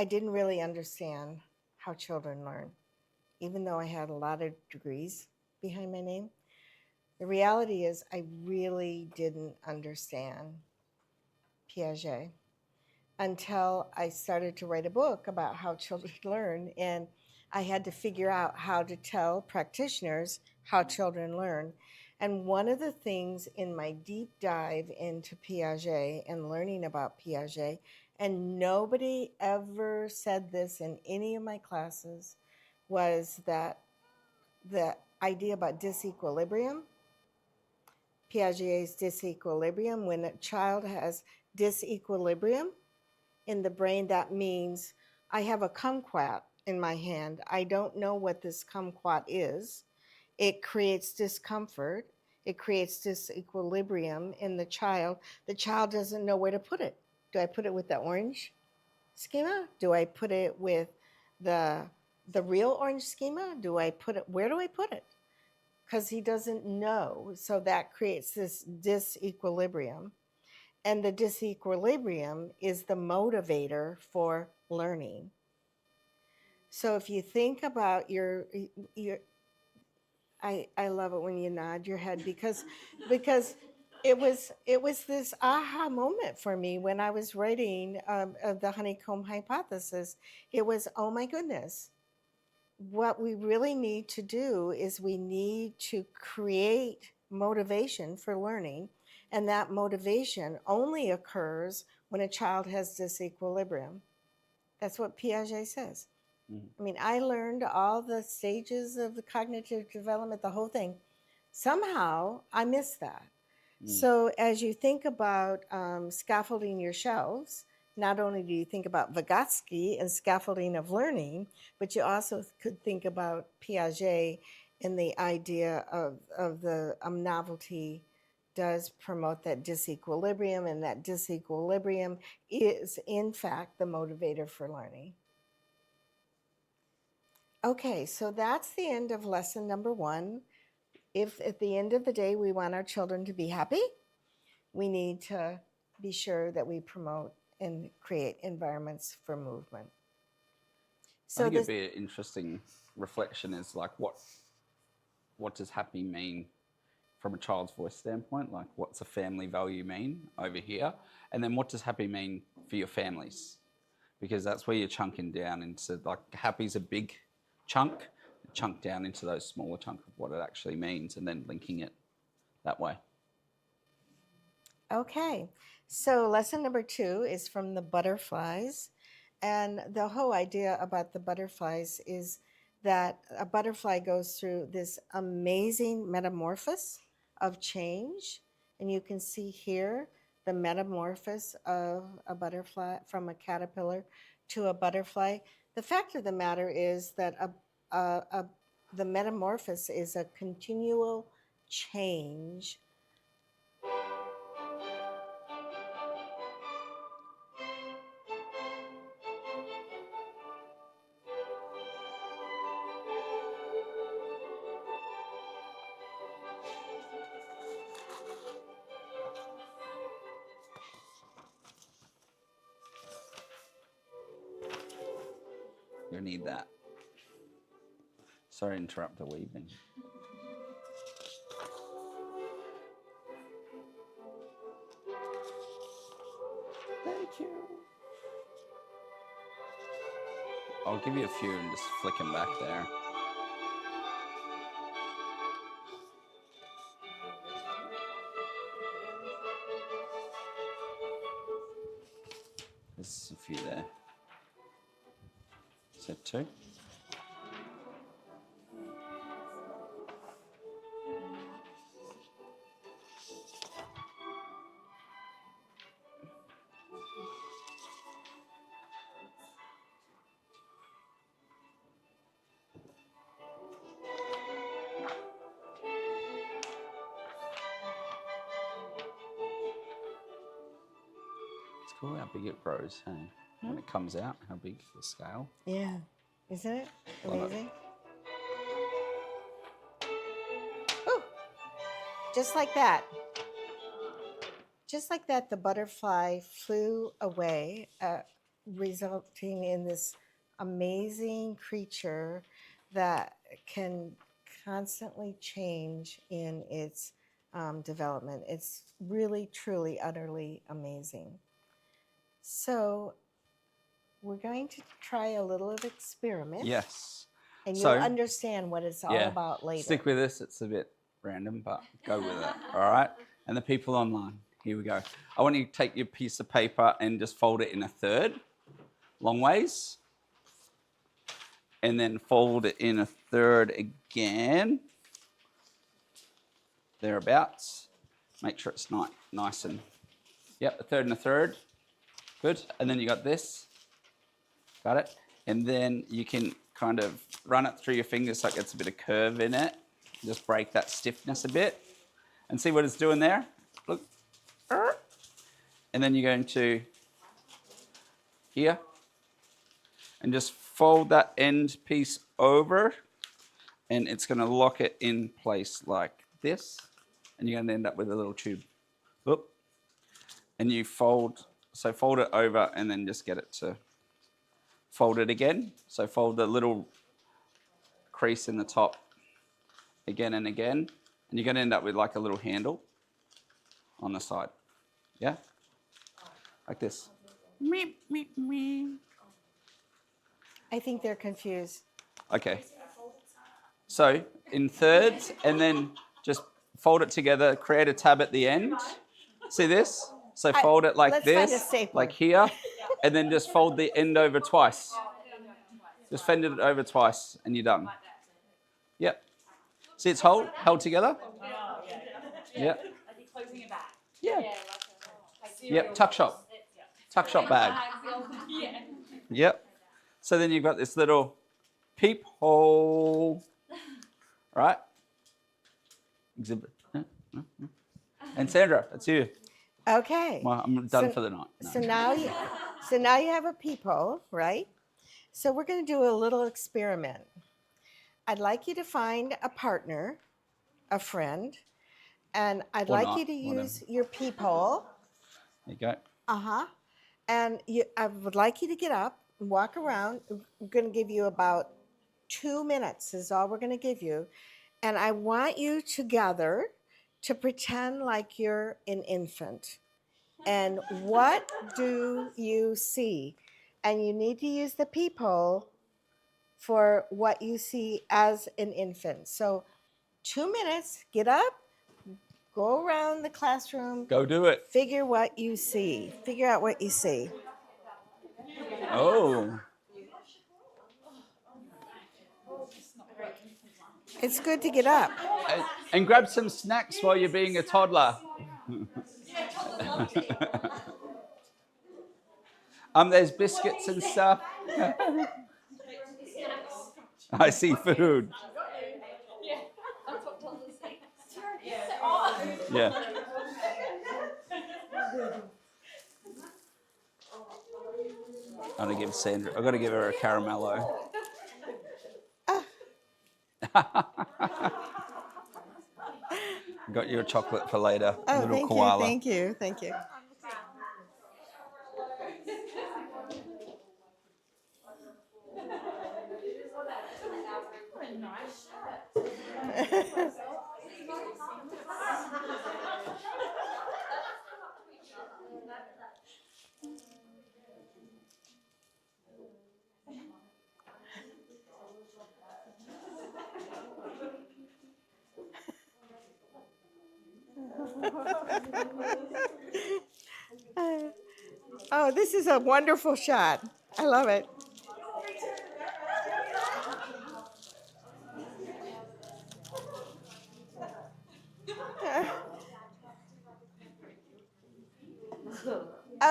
didn't really understand how children learn, even though I had a lot of degrees behind my name. The reality is I really didn't understand Piaget until I started to write a book about how children learn, and I had to figure out how to tell practitioners how children learn. And one of the things in my deep dive into Piaget and learning about Piaget, and nobody ever said this in any of my classes, was that the idea about disequilibrium, Piaget's disequilibrium, when a child has disequilibrium in the brain, that means I have a kumquat in my hand. I don't know what this kumquat is. It creates discomfort. It creates disequilibrium in the child. The child doesn't know where to put it. Do I put it with the orange schema? Do I put it with the real orange schema? Where do I put it? Because he doesn't know. So that creates this disequilibrium. And the disequilibrium is the motivator for learning. So if you think about I love it when you nod your head because it was this aha moment for me when I was writing the Honeycomb Hypothesis. It was, oh my goodness, what we really need to do is we need to create motivation for learning, and that motivation only occurs when a child has disequilibrium. That's what Piaget says. I mean, I learned all the stages of the cognitive development, the whole thing. Somehow, I missed that. So as you think about scaffolding your shelves, not only do you think about Vygotsky and scaffolding of learning, but you also could think about Piaget and the idea of the novelty does promote that disequilibrium, and that disequilibrium is, in fact, the motivator for learning. Okay, so that's the end of lesson number 1. If at the end of the day we want our children to be happy, we need to be sure that we promote and create environments for movement. So I think it'd be an interesting reflection is like what does happy mean from a child's voice standpoint? Like what's a family value mean over here? And then what does happy mean for your families? Because that's where you're chunking down into, like, happy's a big chunk down into those smaller chunk of what it actually means, and then linking it that way. Okay, so lesson number 2 is from the butterflies. And the whole idea about the butterflies is that a butterfly goes through this amazing metamorphosis of change. And you can see here the metamorphosis of a butterfly from a caterpillar to a butterfly. The fact of the matter is that the metamorphosis is a continual change. You'll need that. Sorry to interrupt the weaving. Thank you. I'll give you a few and just flick them back there. There's a few there. Is that 2? It's cool how big it grows, hey? When it comes out, how big the scale. Yeah, isn't it amazing? Oh, just like that. Just like that, the butterfly flew away, resulting in this amazing creature that can constantly change in its development. It's really, truly, utterly amazing. So we're going to try a little experiment. Yes. And So, you'll understand what it's all about later. Stick with this. It's a bit random, but go with it. All right? And the people online, here we go. I want you to take your piece of paper and just fold it in a third, long ways. And then fold it in a third again. Thereabouts. Make sure it's nice and, yep, a third and a third. Good. And then you got this. Got it? And then you can kind of run it through your fingers so it gets a bit of curve in it. Just break that stiffness a bit. And see what it's doing there? Look. And then you're going to here. And just fold that end piece over. And it's going to lock it in place like this. And you're going to end up with a little tube. Look. And you fold it over and then just get it to fold it again. So fold the little crease in the top again and again. And you're going to end up with like a little handle on the side. Yeah? Like this. I think they're confused. Okay. So in thirds, and then just fold it together, create a tab at the end. See this? So fold it like let's find a this, stapler. like here, and then just fold the end over twice. Just fend it over twice, and you're done. Yep. See, it's held together. Yep. Like you're closing it back. Yeah. Like Yep. Tuck shop. Tuck shop bag. Yeah. Yep. So then you've got this little peep hole, right? Exhibit. And Sandra, it's you. Okay. Well, I'm done So- for the night. No. So now you have a peephole, right? So we're going to do a little experiment. I'd like you to find a partner, a friend, and I'd Or like not, you to whatever. use your peephole. There you go. Uh-huh. And I would like you to get up and walk around. I'm going to give you about 2 minutes is all we're going to give you. And I want you together to pretend like you're an infant. And what do you see? And you need to use the peephole for what you see as an infant. So 2 minutes, get up, go around the classroom, Go do it. figure what you see. Figure out what you see. Oh. It's good to get up. And grab some snacks while you're being a toddler. There's biscuits and stuff. I see food. Yeah, that's what toddlers say. Yeah. I'm gonna give Sandra. I've got to give her a caramello. Got you a chocolate for later. Oh, Little thank koala. you, thank you, thank you. Oh, this is a wonderful shot. I love it.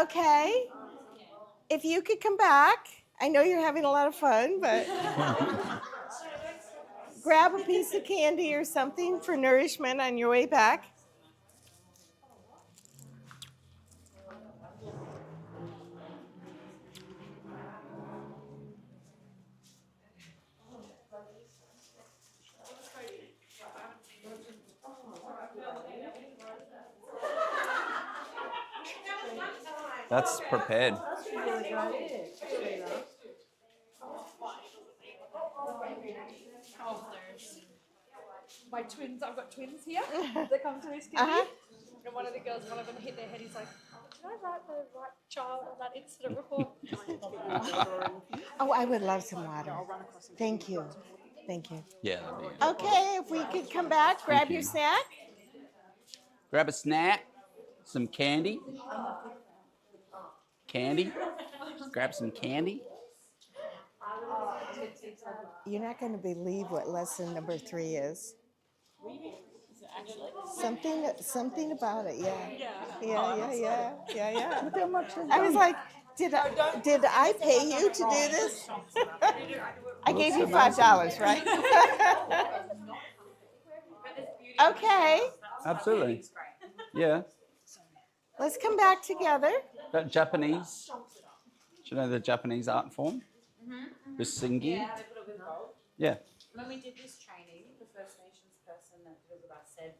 Okay. If you could come back, I know you're having a lot of fun, but grab a piece of candy or something for nourishment on your way back. That's prepared. My twins, I've got twins here that come to this kid. And one of them hit their head. He's like, did I write the right child on that incident report? Oh, I would love some water. Thank you. Thank you. Yeah. That'd be good. Okay, if we could come back, grab your you. snack. Grab a snack, some candy. Candy. Grab some candy. You're not going to believe what lesson number 3 is. Something about it, yeah. Yeah. I was like, did I pay you to do this? I gave you $5, right? Okay, Absolutely. Yeah. let's come back together. That Japanese. Do you know the Japanese art form? The singing. Yeah, they put it with gold. Yeah. When we did this training, the First Nations person that did it with us said,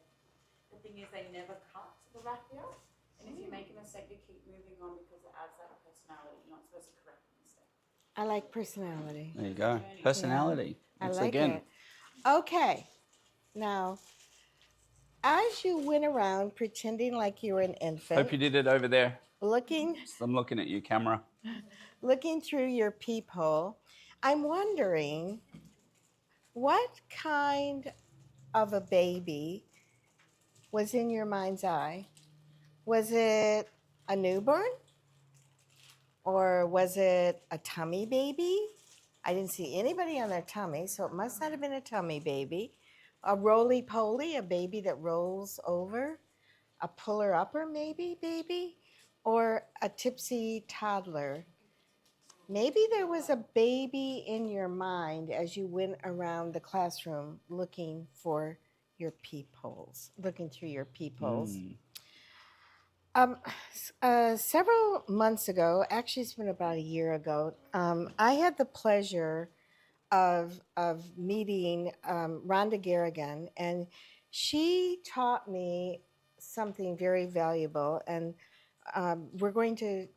the thing is they never cut the raffia, and if you make a mistake, you keep moving on because it adds that personality. You're not supposed to correct the mistake. I like personality. There you go. Personality. I Once like again. it. Okay, now, as you went around pretending like you were an infant, Hope you did it over there. looking I'm looking at you, camera. through your peephole, I'm wondering what kind of a baby was in your mind's eye? Was it a newborn? Or was it a tummy baby? I didn't see anybody on their tummy, so it must not have been a tummy baby. A roly-poly, a baby that rolls over. A puller-upper, maybe, baby? Or a tipsy toddler. Maybe there was a baby in your mind as you went around the classroom looking for your peepholes, looking through your peepholes. Several months ago, actually, it's been about a year ago, I had the pleasure of meeting Rhonda Garrigan, and she taught me something very valuable, and we're going to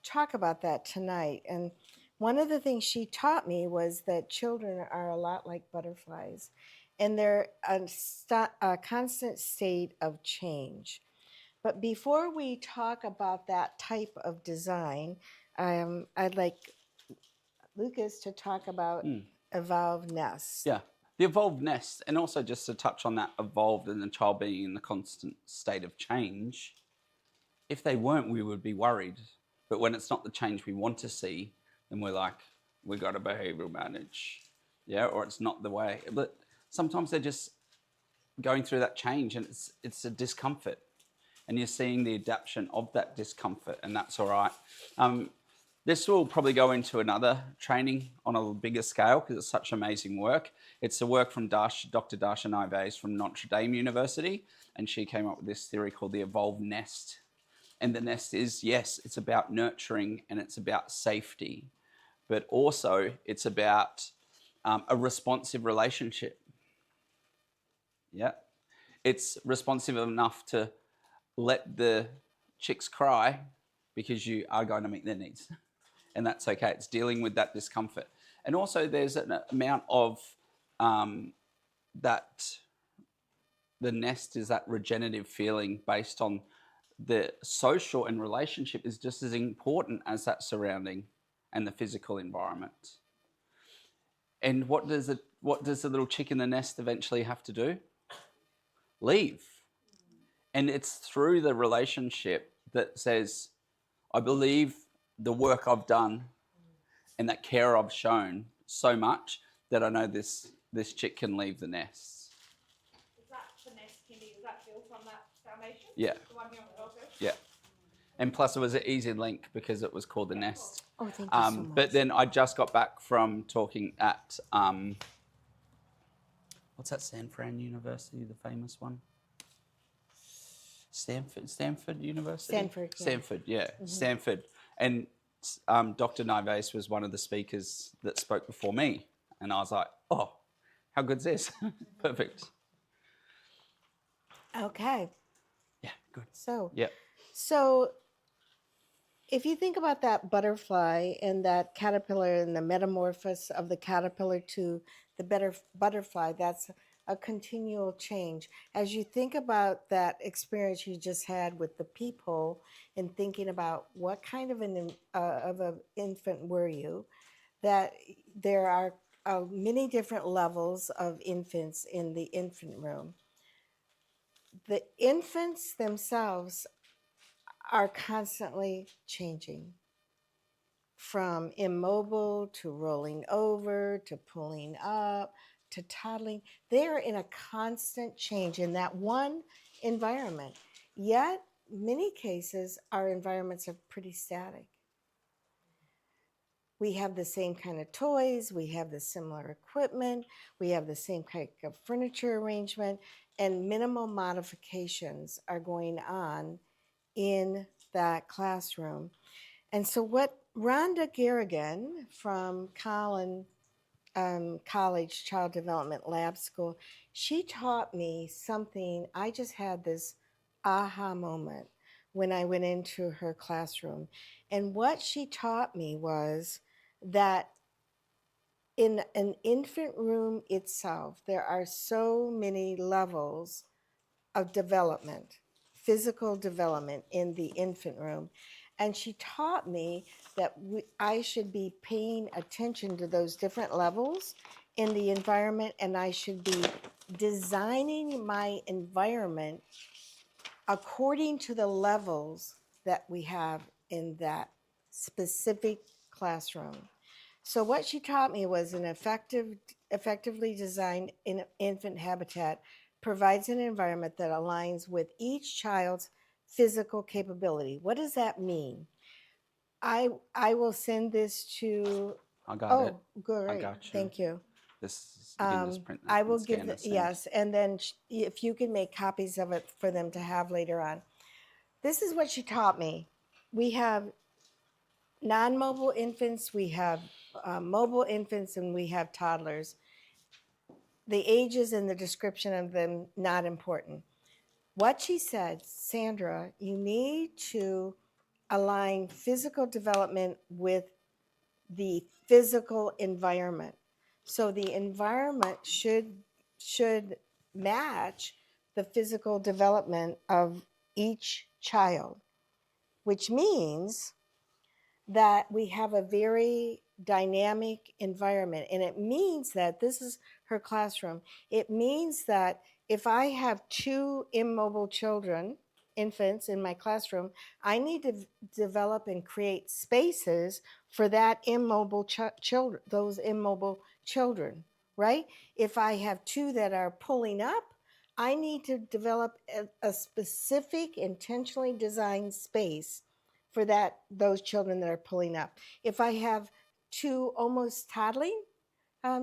talk about that tonight. And one of the things she taught me was that children are a lot like butterflies, and they're a constant state of change. But before we talk about that type of design, I'd like Lucas to talk about Mm. Evolve Nest. Yeah. The evolved nest, and also just to touch on that evolved and the child being in the constant state of change. If they weren't, we would be worried. But when it's not the change we want to see, then we're like, we got to behavioral manage. Yeah, or it's not the way. But sometimes they're just going through that change and it's a discomfort. And you're seeing the adaptation of that discomfort, and that's all right. This will probably go into another training on a bigger scale because it's such amazing work. It's the work from Dr. Dasha Nives from Notre Dame University, and she came up with this theory called the evolved nest. And the nest is, yes, it's about nurturing and it's about safety, but also it's about a responsive relationship. Yeah. It's responsive enough to let the chicks cry because you are going to meet their needs. And that's okay. It's dealing with that discomfort. And also there's an amount of that the nest is that regenerative feeling based on the social and relationship is just as important as that surrounding and the physical environment. And what does the little chick in the nest eventually have to do? Leave. And it's through the relationship that says, I believe the work I've done and that care I've shown so much that I know this chick can leave the nest. Is that the nest, Kindy? Is that built on that foundation? Yeah. The one here on the Gold Coast? Yeah. And plus it was an easy link because it was called the nest. Oh, thank you so much. But then I just got back from talking at, what's that San Fran University, the famous one? Stanford University? Stanford, yeah. Stanford, yeah. Mm-hmm. Stanford. And Dr. Nives was one of the speakers that spoke before me. And I was like, oh, how good's this? Perfect. Okay. Yeah, good. So, Yeah. so if you think about that butterfly and that caterpillar and the metamorphosis of the caterpillar to the butterfly, that's a continual change. As you think about that experience you just had with the peephole and thinking about what kind of an infant were you, that there are many different levels of infants in the infant room. The infants themselves are constantly changing, from immobile to rolling over to pulling up to toddling. They're in a constant change in that one environment. Yet, many cases, our environments are pretty static. We have the same kind of toys, we have the similar equipment, we have the same kind of furniture arrangement, and minimal modifications are going on in that classroom. And so what Rhonda Garrigan from College Child Development Lab School, she taught me something. I just had this aha moment when I went into her classroom. And what she taught me was that in an infant room itself, there are so many levels of development, physical development in the infant room. And she taught me that I should be paying attention to those different levels in the environment, and I should be designing my environment according to the levels that we have in that specific classroom. So what she taught me was an effectively designed infant habitat provides an environment that aligns with each child's physical capability. What does that mean? I will send this to. I got it. Oh, great. I got you. Thank you. You can just print that I and will scan and send. yes, and then if you can make copies of it for them to have later on. This is what she taught me. We have non-mobile infants, we have mobile infants, and we have toddlers. The ages and the description of them, not important. What she said, Sandra, you need to align physical development with the physical environment. So the environment should match the physical development of each child, which means that we have a very dynamic environment. And it means that this is her classroom. It means that if I have two immobile children, infants in my classroom, I need to develop and create spaces for that immobile children, those immobile children, right? If I have two that are pulling up, I need to develop a specific intentionally designed space for those children that are pulling up. If I have two almost toddling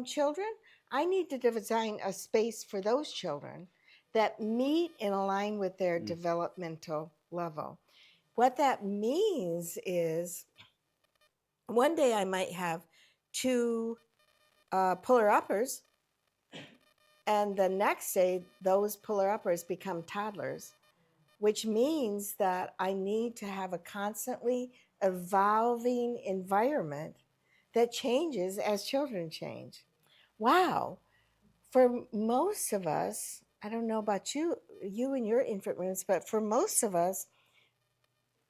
children, I need to design a space for those children that meet and align with their developmental level. What that means is one day I might have two puller uppers, and the next day those puller uppers become toddlers, which means that I need to have a constantly evolving environment that changes as children change. Wow. For most of us, I don't know about you and your infant rooms, but for most of us,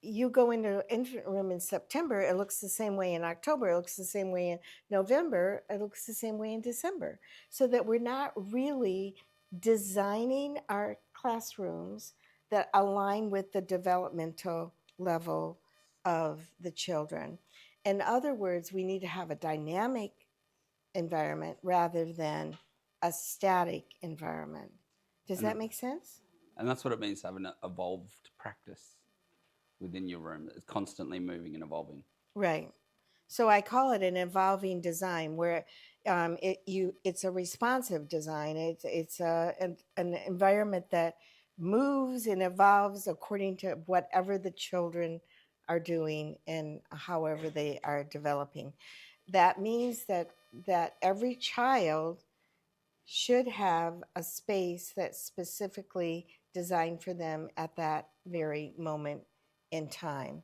you go into an infant room in September, it looks the same way in October, it looks the same way in November, it looks the same way in December. So that we're not really designing our classrooms that align with the developmental level of the children. In other words, we need to have a dynamic environment rather than a static environment. Does And that make sense? And that's what it means to have an evolved practice within your room. It's constantly moving and evolving. Right. So I call it an evolving design, where it's a responsive design. It's an environment that moves and evolves according to whatever the children are doing and however they are developing. That means that every child should have a space that's specifically designed for them at that very moment in time.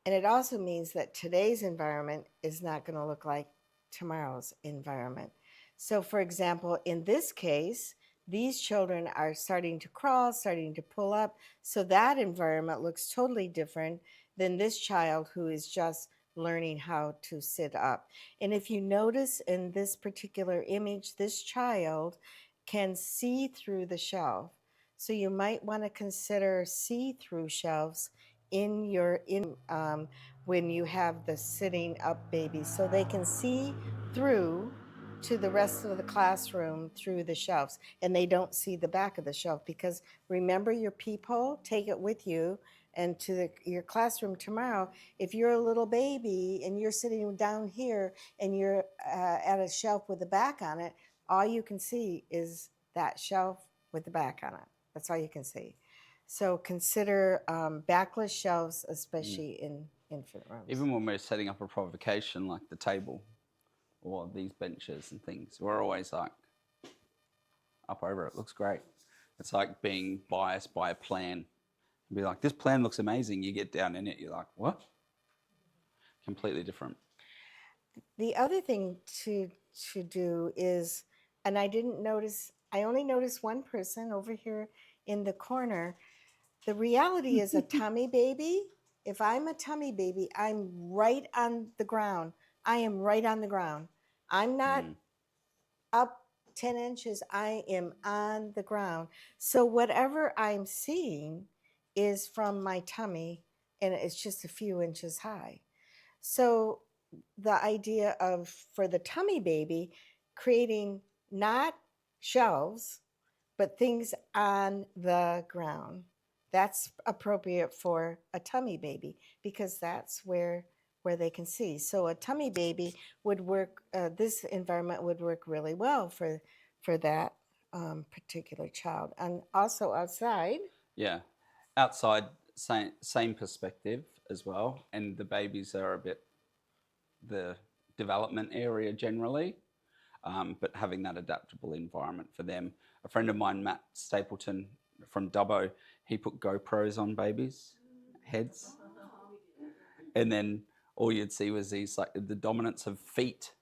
And it also means that today's environment is not going to look like tomorrow's environment. So, for example, in this case, these children are starting to crawl, starting to pull up. So that environment looks totally different than this child who is just learning how to sit up. And if you notice in this particular image, this child can see through the shelf. So you might want to consider see-through shelves in your when you have the sitting up baby, so they can see through to the rest of the classroom through the shelves, and they don't see the back of the shelf. Because remember your peephole, take it with you and to your classroom tomorrow. If you're a little baby and you're sitting down here and you're at a shelf with the back on it, all you can see is that shelf with the back on it. That's all you can see. So consider backless shelves, especially in infant rooms. Even when we're setting up a provocation like the table or these benches and things, we're always like up over it. Looks great. It's like being biased by a plan. Be like, this plan looks amazing. You get down in it, you're like, what? Completely different. The other thing to do is, and I didn't notice, I only noticed one person over here in the corner. The reality is a tummy baby. If I'm a tummy baby, I'm right on the ground. I am right on the ground. I'm not up 10 inches. I am on the ground. So whatever I'm seeing is from my tummy, and it's just a few inches high. So the idea of, for the tummy baby, creating not shelves, but things on the ground. That's appropriate for a tummy baby because that's where they can see. So a tummy baby would work. This environment would work really well for that particular child. And also outside. Yeah. Outside, same perspective as well. And the babies are a bit the development area generally, but having that adaptable environment for them. A friend of mine, Matt Stapleton from Dubbo, he put GoPros on babies' heads. And then all you'd see was these, like, the dominance of feet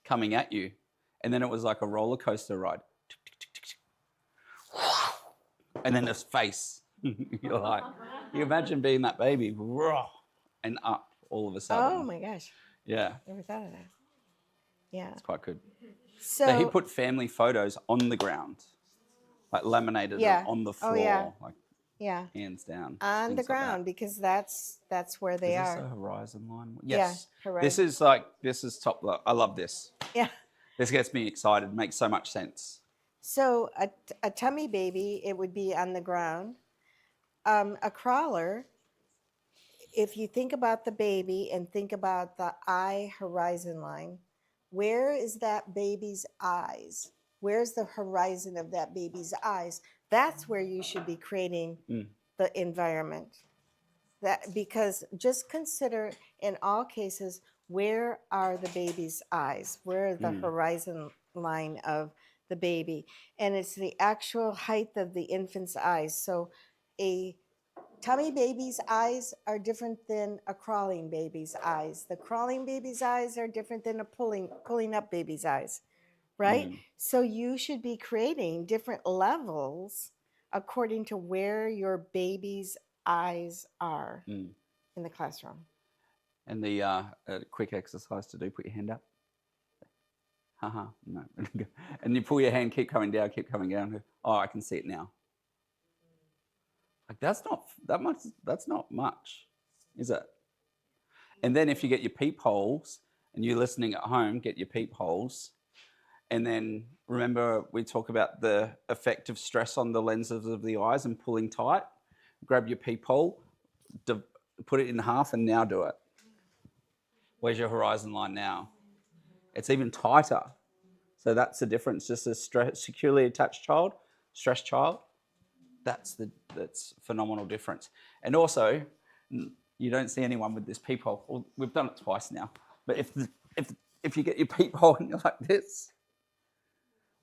coming at you. And then it was like a roller coaster ride. And then this face. You're like, you imagine being that baby, and up all of a sudden. Oh my gosh. Yeah, Never thought of that. Yeah. it's quite good. So, So he put family photos on the ground, like laminated Yeah. on the floor, Oh, yeah. like yeah, hands down. on the things like that. ground, because that's where they Is this are. a horizon line? Yeah, Yes. horizon. This is top. I love this. Yeah. This gets me excited. Makes so much sense. So a tummy baby, it would be on the ground. A crawler, if you think about the baby and think about the eye horizon line, where is that baby's eyes? Where's the horizon of that baby's eyes? That's where you should be creating the environment. That, because just consider in all cases, where are the baby's eyes? Where are the horizon line of the baby? And it's the actual height of the infant's eyes. So a tummy baby's eyes are different than a crawling baby's eyes. The crawling baby's eyes are different than a pulling up baby's eyes, right? So you should be creating different levels according to where your baby's eyes are in the classroom. And the a quick exercise to do: put your hand up. Haha, no. And you pull your hand, keep coming down, keep coming down. Oh, I can see it now. Like, that's not that much. That's not much, is it? And then if you get your peepholes, and you're listening at home, get your peepholes, and then remember we talk about the effect of stress on the lenses of the eyes and pulling tight. Grab your peephole, put it in half, and now do it. Where's your horizon line now? It's even tighter. So that's the difference. Just a securely attached child, stressed child. That's phenomenal difference. And also, you don't see anyone with this peephole. Well, we've done it twice now. But if you get your peephole and you're like this,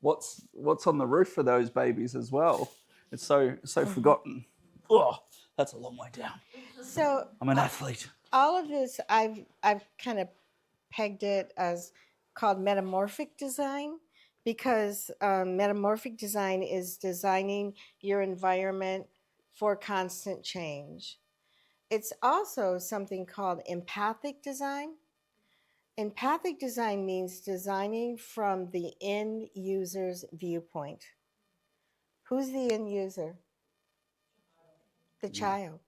what's on the roof for those babies as well? It's so forgotten. Oh, that's a long way down. So I'm an athlete. all of this, I've kind of pegged it as called metamorphic design, because metamorphic design is designing your environment for constant change. It's also something called empathic design. Empathic design means designing from the end user's viewpoint. Who's the end user? The child.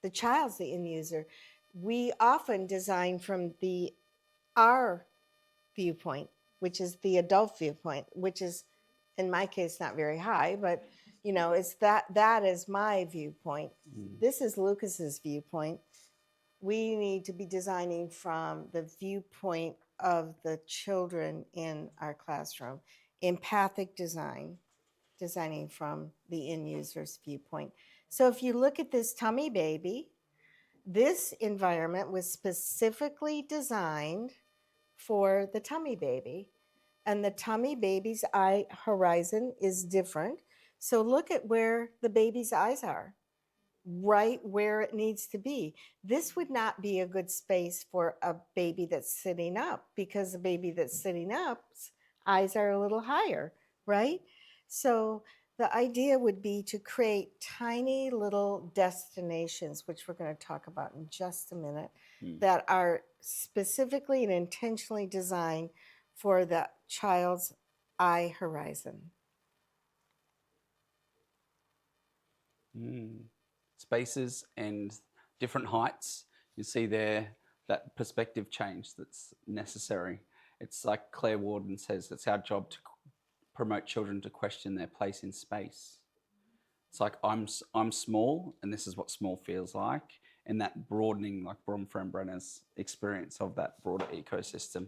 The child's the end user. We often design from our viewpoint, which is the adult viewpoint, which is, in my case, not very high, but it's that is my viewpoint. This is Lucas's viewpoint. We need to be designing from the viewpoint of the children in our classroom. Empathic design, designing from the end user's viewpoint. So if you look at this tummy baby, this environment was specifically designed for the tummy baby, and the tummy baby's eye horizon is different. So look at where the baby's eyes are, right where it needs to be. This would not be a good space for a baby that's sitting up, because the baby that's sitting up's eyes are a little higher, right? So the idea would be to create tiny little destinations, which we're going to talk about in just a minute, that are specifically and intentionally designed for the child's eye horizon. Spaces and different heights. You see there that perspective change that's necessary. It's like Claire Warden says, it's our job to promote children to question their place in space. It's like, I'm small, and this is what small feels like, and that broadening, like Bronfenbrenner's experience of that broader ecosystem.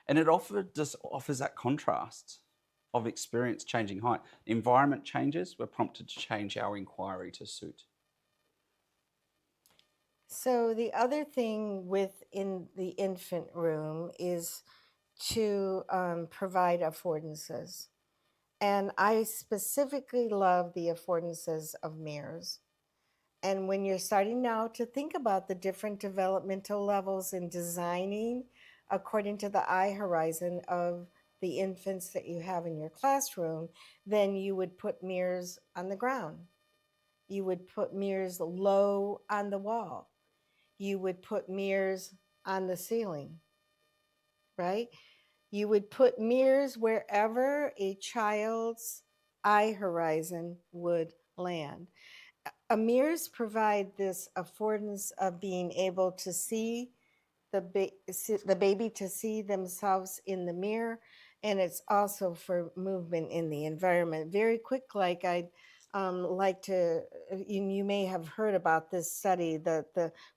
And it offers that contrast. of experience changing height. Environment changes, we're prompted to change our inquiry to suit. So the other thing within the infant room is to provide affordances. And I specifically love the affordances of mirrors. And when you're starting now to think about the different developmental levels in designing according to the eye horizon of the infants that you have in your classroom, then you would put mirrors on the ground. You would put mirrors low on the wall. You would put mirrors on the ceiling, right? You would put mirrors wherever a child's eye horizon would land. Mirrors provide this affordance of being able to see the baby to see themselves in the mirror, and it's also for movement in the environment. Very quick, like I'd like to, you may have heard about this study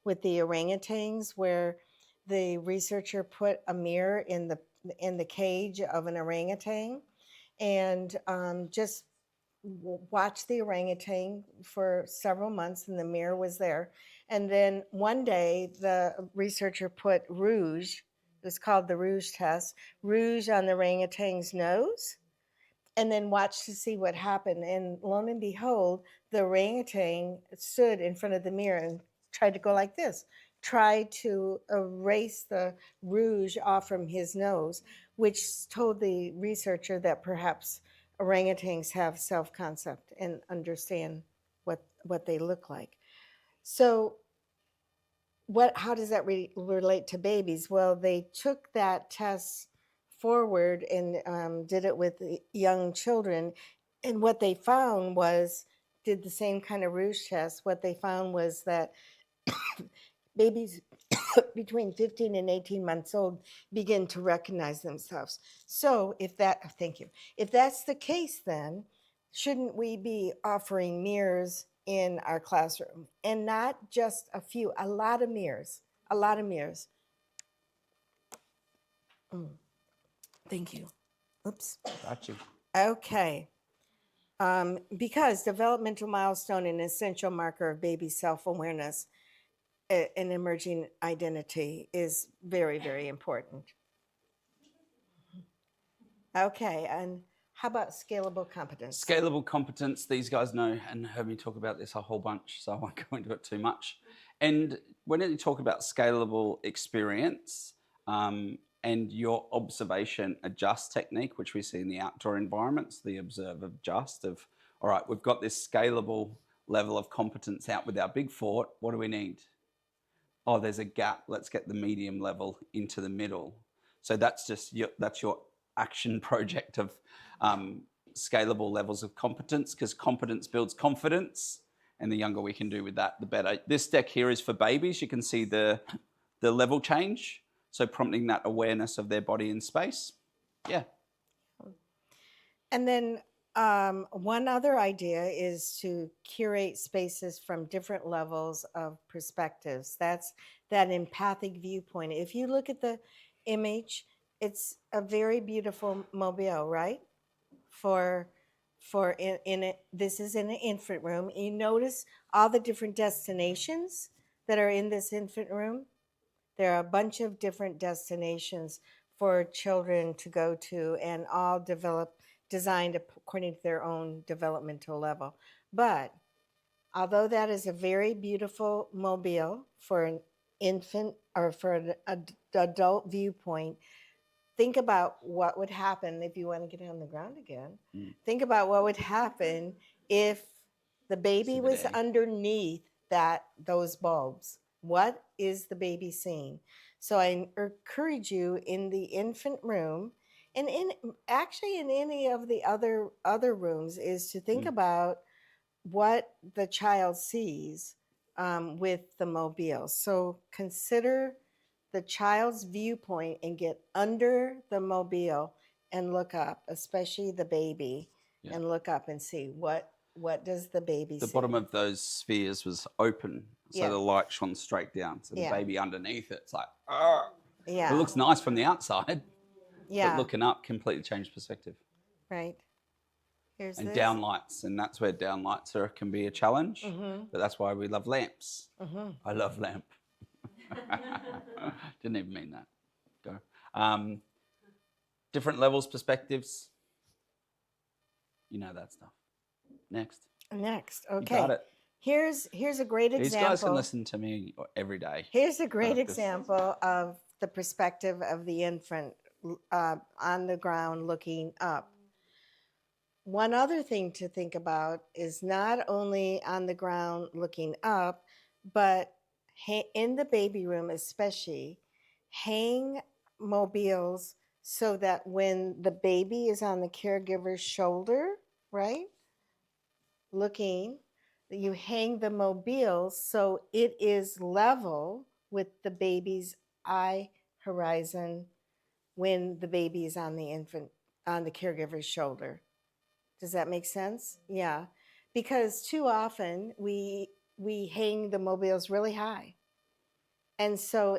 with the orangutans, where the researcher put a mirror in the cage of an orangutan, and just watched the orangutan for several months, and the mirror was there. And then one day, the researcher put rouge, it was called the rouge test, rouge on the orangutan's nose, and then watched to see what happened. And lo and behold, the orangutan stood in front of the mirror and tried to go like this, tried to erase the rouge off from his nose, which told the researcher that perhaps orangutans have self-concept and understand what they look like. So how does that relate to babies? Well, they took that test forward and did it with young children, and what they found was, did the same kind of rouge test. What they found was that babies between 15 and 18 months old begin to recognize themselves. So thank you. If that's the case, then shouldn't we be offering mirrors in our classroom? And not just a few, a lot of mirrors, a lot of mirrors. Thank you. Oops. Got you. Okay. Because developmental milestone, an essential marker of baby self-awareness, an emerging identity, is very, very important. Okay, and how about scalable competence? Scalable competence, these guys know and heard me talk about this a whole bunch, so I won't go into it too much. And when you talk about scalable experience and your observation adjust technique, which we see in the outdoor environments, the observe adjust of, all right, we've got this scalable level of competence out with our big fort, what do we need? Oh, there's a gap, let's get the medium level into the middle. So that's just that's your action project of scalable levels of competence, because competence builds confidence, and the younger we can do with that, the better. This deck here is for babies. You can see the level change, so prompting that awareness of their body in space. Yeah. And then one other idea is to curate spaces from different levels of perspectives. That's that empathic viewpoint. If you look at the image, it's a very beautiful mobile, right? This is in an infant room. You notice all the different destinations that are in this infant room. There are a bunch of different destinations for children to go to, and all designed according to their own developmental level. But although that is a very beautiful mobile for an infant or for an adult viewpoint, think about what would happen if you want to get on the ground again. Think about what would happen if the baby was underneath those bulbs. What is the baby seeing? So I encourage you in the infant room, and in any of the other rooms, is to think about what the child sees with the mobile. So consider the child's viewpoint and get under the mobile and look up, especially the baby, and look up and see what does the baby see. The bottom of those spheres was open, so the light shone straight down. So the baby underneath it's like, it looks nice from the outside, but looking up completely changed perspective. Right. Here's And this. downlights, and that's where downlights can be a challenge. Mm-hmm. But that's why we love lamps. Mm-hmm. I love lamp. Didn't even mean that. Go. Different levels, perspectives. You know that stuff. Next. Next. You Okay. got it. Here's a great These guys can example. listen to me every day. Here's a great Like this. example of the perspective of the infant on the ground looking up. One other thing to think about is not only on the ground looking up, but in the baby room especially, hang mobiles so that when the baby is on the caregiver's shoulder, right, looking, you hang the mobile so it is level with the baby's eye horizon when the baby is on the caregiver's shoulder. Does that make sense? Yeah. Because too often we hang the mobiles really high. And so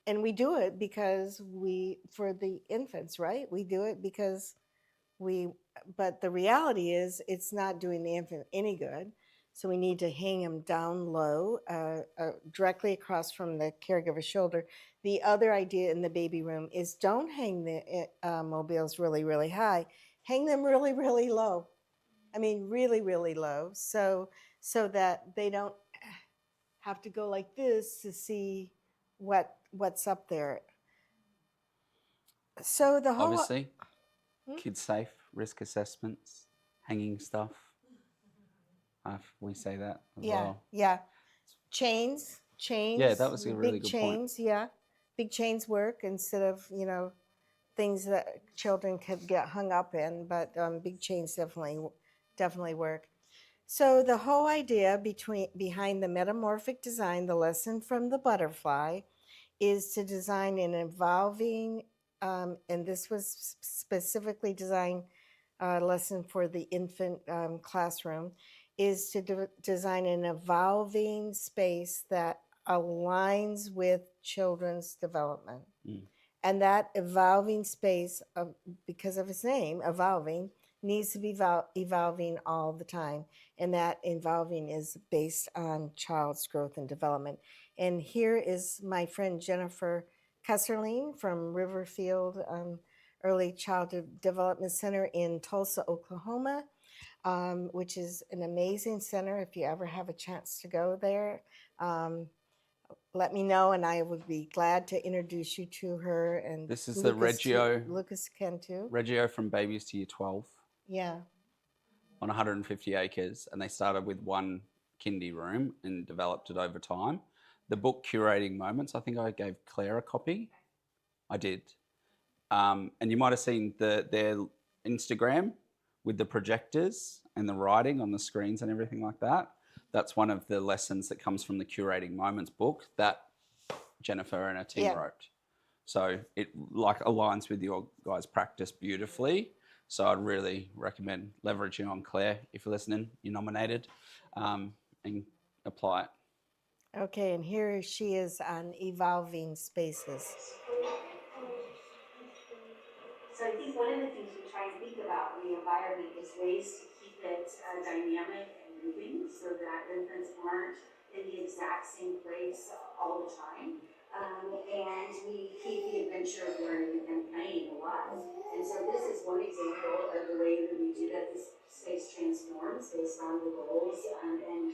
and we do it because for the infants, right? We do it because but the reality is it's not doing the infant any good. So we need to hang them down low, directly across from the caregiver's shoulder. The other idea in the baby room is don't hang the mobiles really, really high. Hang them really, really low. I mean, really, really low, so that they don't have to go like this to see what's up there. So the whole Obviously, kids safe, risk assessments, hanging stuff. We say that as well. Yeah. Chains. Yeah, that was a really big good chains, point. yeah. Big chains work instead of, things that children could get hung up in, but big chains definitely work. So the whole idea behind the metamorphic design, the lesson from the butterfly, is to design an evolving, and this was specifically designed lesson for the infant classroom, is to design an evolving space that aligns with children's development. And that evolving space, because of its name, evolving, needs to be evolving all the time. And that evolving is based on child's growth and development. And here is my friend Jennifer Kesserling from Riverfield Early Childhood Development Center in Tulsa, Oklahoma, which is an amazing center. If you ever have a chance to go there, let me know, and I would be glad to introduce you to her. And This is the Reggio. Lucas can too. Reggio from babies to year 12 Yeah. on 150 acres, and they started with one kindy room and developed it over time. The book Curating Moments, I think I gave Claire a copy. I did. And you might have seen their Instagram with the projectors and the writing on the screens and everything like that. That's one of the lessons that comes from the Curating Moments book that Jennifer and her team wrote. So it aligns with your guys' practice beautifully. So I'd really recommend leveraging on Claire. If you're listening, you're nominated, and apply it. Okay, and here she is on Evolving Spaces. So I think one of the things we try and think about in the environment is ways to keep it dynamic and moving so that infants aren't in the exact same place all the time. And we keep the adventure of learning and playing alive. And so this is one example of the way that we do that. This space transforms based on the goals and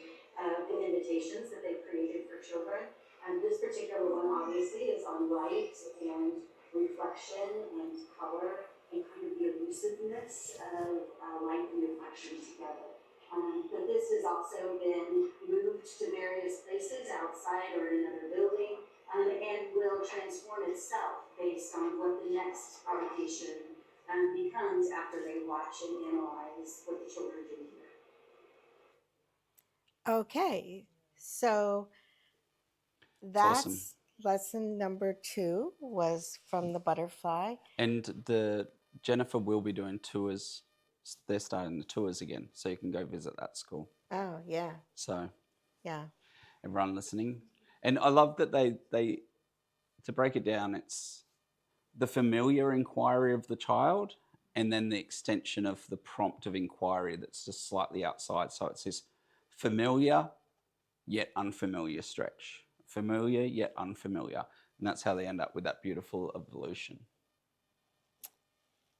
the invitations that they've created for children. And this particular one obviously is on light and reflection and color and kind of the elusiveness of light and reflection together. But this has also been moved to various places outside or in another building and will transform itself based on what the next publication becomes after they watch and analyze what the children do here. Okay, so that's awesome. Lesson number 2 was from the butterfly. And Jennifer will be doing tours. They're starting the tours again, so you can go visit that school. Oh, yeah. So, yeah, everyone listening. And I love that they to break it down, it's the familiar inquiry of the child and then the extension of the prompt of inquiry that's just slightly outside. So it's this familiar yet unfamiliar stretch. Familiar yet unfamiliar. And that's how they end up with that beautiful evolution.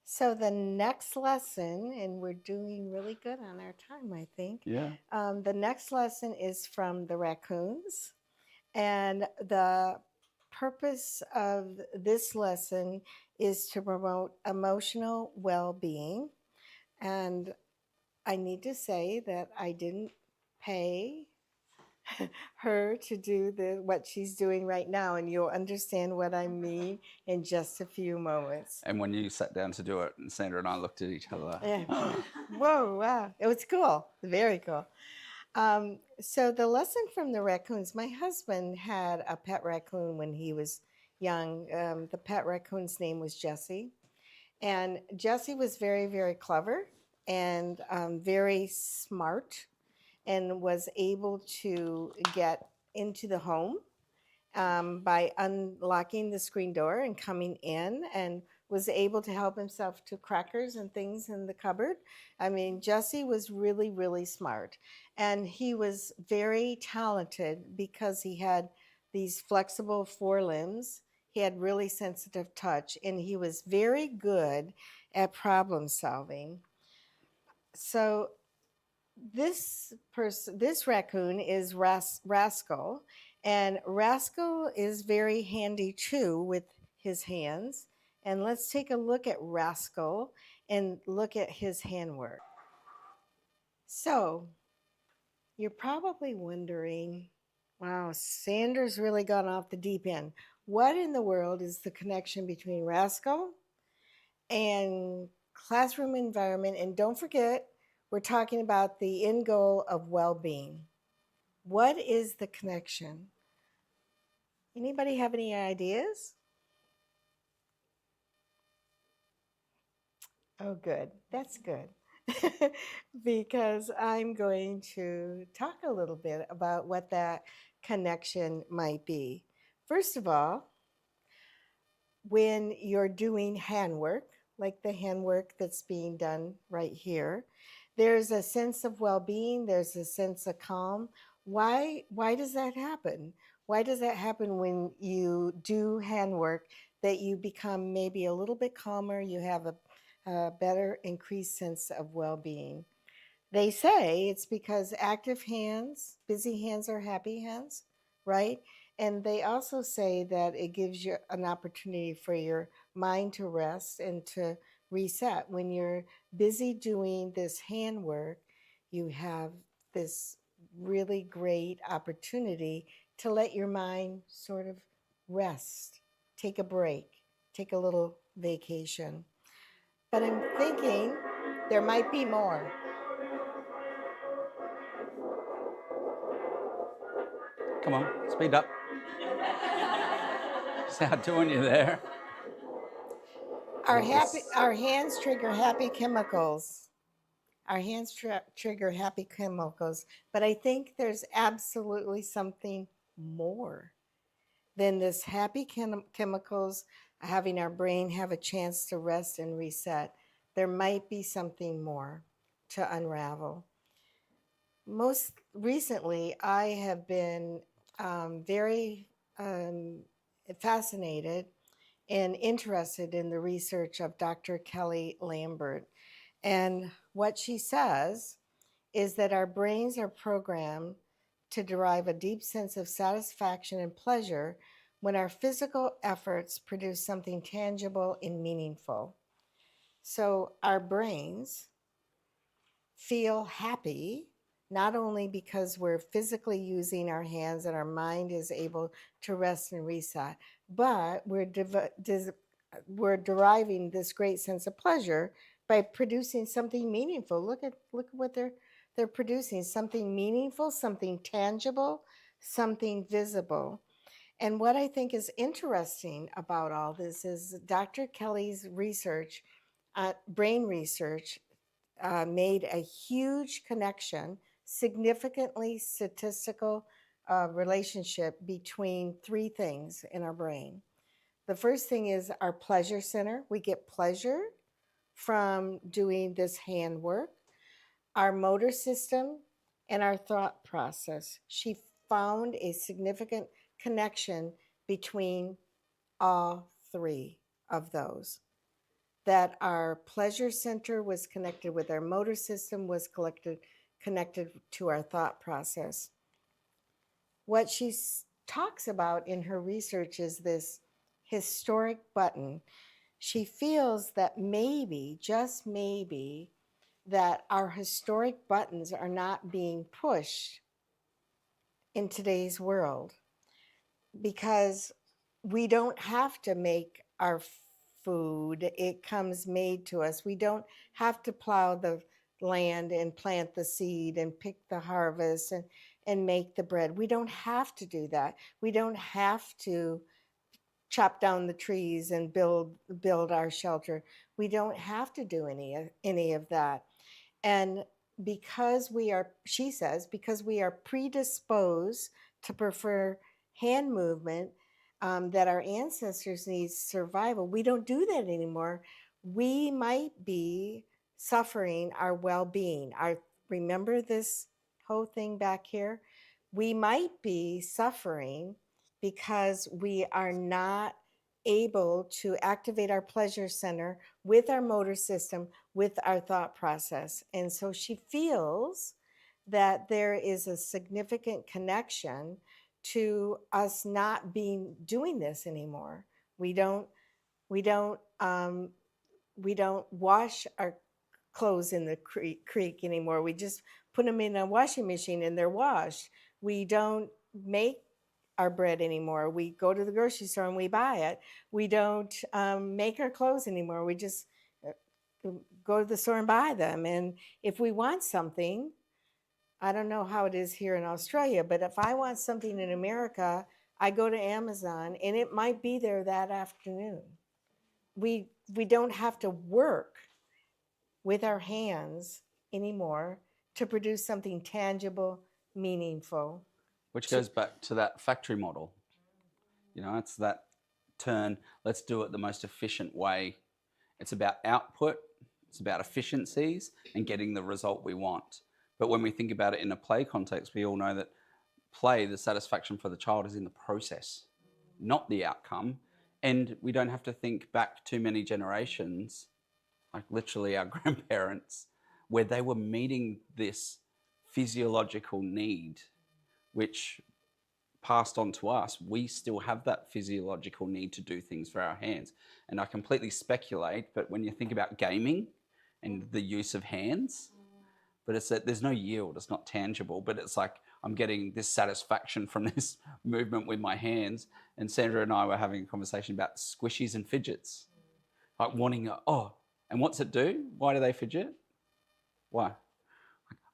So the next lesson, and we're doing really good on our time, I think. Yeah. The next lesson is from the raccoons. And the purpose of this lesson is to promote emotional well-being. And I need to say that I didn't pay her to do what she's doing right now, and you'll understand what I mean in just a few moments. And when you sat down to do it, and Sandra and I looked at each other. Yeah. Whoa, wow. It was cool. Very cool. So the lesson from the raccoons, my husband had a pet raccoon when he was young. The pet raccoon's name was Jessie. And Jessie was very, very clever and very smart, and was able to get into the home by unlocking the screen door and coming in, and was able to help himself to crackers and things in the cupboard. I mean, Jesse was really, really smart. And he was very talented because he had these flexible forelimbs. He had really sensitive touch, and he was very good at problem solving. So this raccoon is Rascal, and Rascal is very handy too with his hands. And let's take a look at Rascal and look at his handwork. So you're probably wondering, wow, Sandra's really gone off the deep end. What in the world is the connection between Rascal and classroom environment? And don't forget, we're talking about the end goal of well-being. What is the connection? Anybody have any ideas? Oh, good. That's good. Because I'm going to talk a little bit about what that connection might be. First of all, when you're doing handwork, like the handwork that's being done right here, there's a sense of well-being, there's a sense of calm. Why does that happen? Why does that happen when you do handwork, that you become maybe a little bit calmer, you have a better increased sense of well-being? They say it's because active hands, busy hands are happy hands, right? And they also say that it gives you an opportunity for your mind to rest and to reset. When you're busy doing this handwork, you have this really great opportunity to let your mind sort of rest, take a break, take a little vacation. But I'm thinking there might be more. Come on, speed up. Just outdoing you there. Our hands trigger happy chemicals. Our hands trigger happy chemicals, but I think there's absolutely something more than this happy chemicals having our brain have a chance to rest and reset. There might be something more to unravel. Most recently, I have been very fascinated and interested in the research of Dr. Kelly Lambert. And what she says is that our brains are programmed to derive a deep sense of satisfaction and pleasure when our physical efforts produce something tangible and meaningful. So our brains feel happy not only because we're physically using our hands and our mind is able to rest and reset, but we're deriving this great sense of pleasure by producing something meaningful. Look at what they're producing, something meaningful, something tangible, something visible. And what I think is interesting about all this is Dr. Kelly's research, brain research, made a huge connection, significantly statistical relationship between three things in our brain. The first thing is our pleasure center. We get pleasure from doing this hand work, our motor system, and our thought process. She found a significant connection between all three of those. That our pleasure center was connected with our motor system, was connected to our thought process. What she talks about in her research is this historic button. She feels that maybe, just maybe, that our historic buttons are not being pushed in today's world because we don't have to make our food. It comes made to us. We don't have to plow the land and plant the seed and pick the harvest and make the bread. We don't have to do that. We don't have to chop down the trees and build our shelter. We don't have to do any of that. And because we are, she says, because we are predisposed to prefer hand movement, that our ancestors need survival, we don't do that anymore. We might be suffering our well-being. Remember this whole thing back here? We might be suffering because we are not able to activate our pleasure center with our motor system, with our thought process. And so she feels that there is a significant connection to us not doing this anymore. We don't wash our clothes in the creek anymore. We just put them in a washing machine and they're washed. We don't make our bread anymore. We go to the grocery store and we buy it. We don't make our clothes anymore. We just go to the store and buy them. And if we want something, I don't know how it is here in Australia, but if I want something in America, I go to Amazon and it might be there that afternoon. We don't have to work with our hands anymore to produce something tangible, meaningful. Which goes back to that factory model. You know, it's that turn, let's do it the most efficient way. It's about output, it's about efficiencies and getting the result we want. But when we think about it in a play context, we all know that play, the satisfaction for the child is in the process, not the outcome. And we don't have to think back too many generations, like literally our grandparents, where they were meeting this physiological need, which passed on to us. We still have that physiological need to do things for our hands. And I completely speculate, but when you think about gaming and the use of hands, but it's that there's no yield, it's not tangible, but it's like I'm getting this satisfaction from this movement with my hands. And Sandra and I were having a conversation about squishies and fidgets, like wanting, and what's it do? Why do they fidget? Why?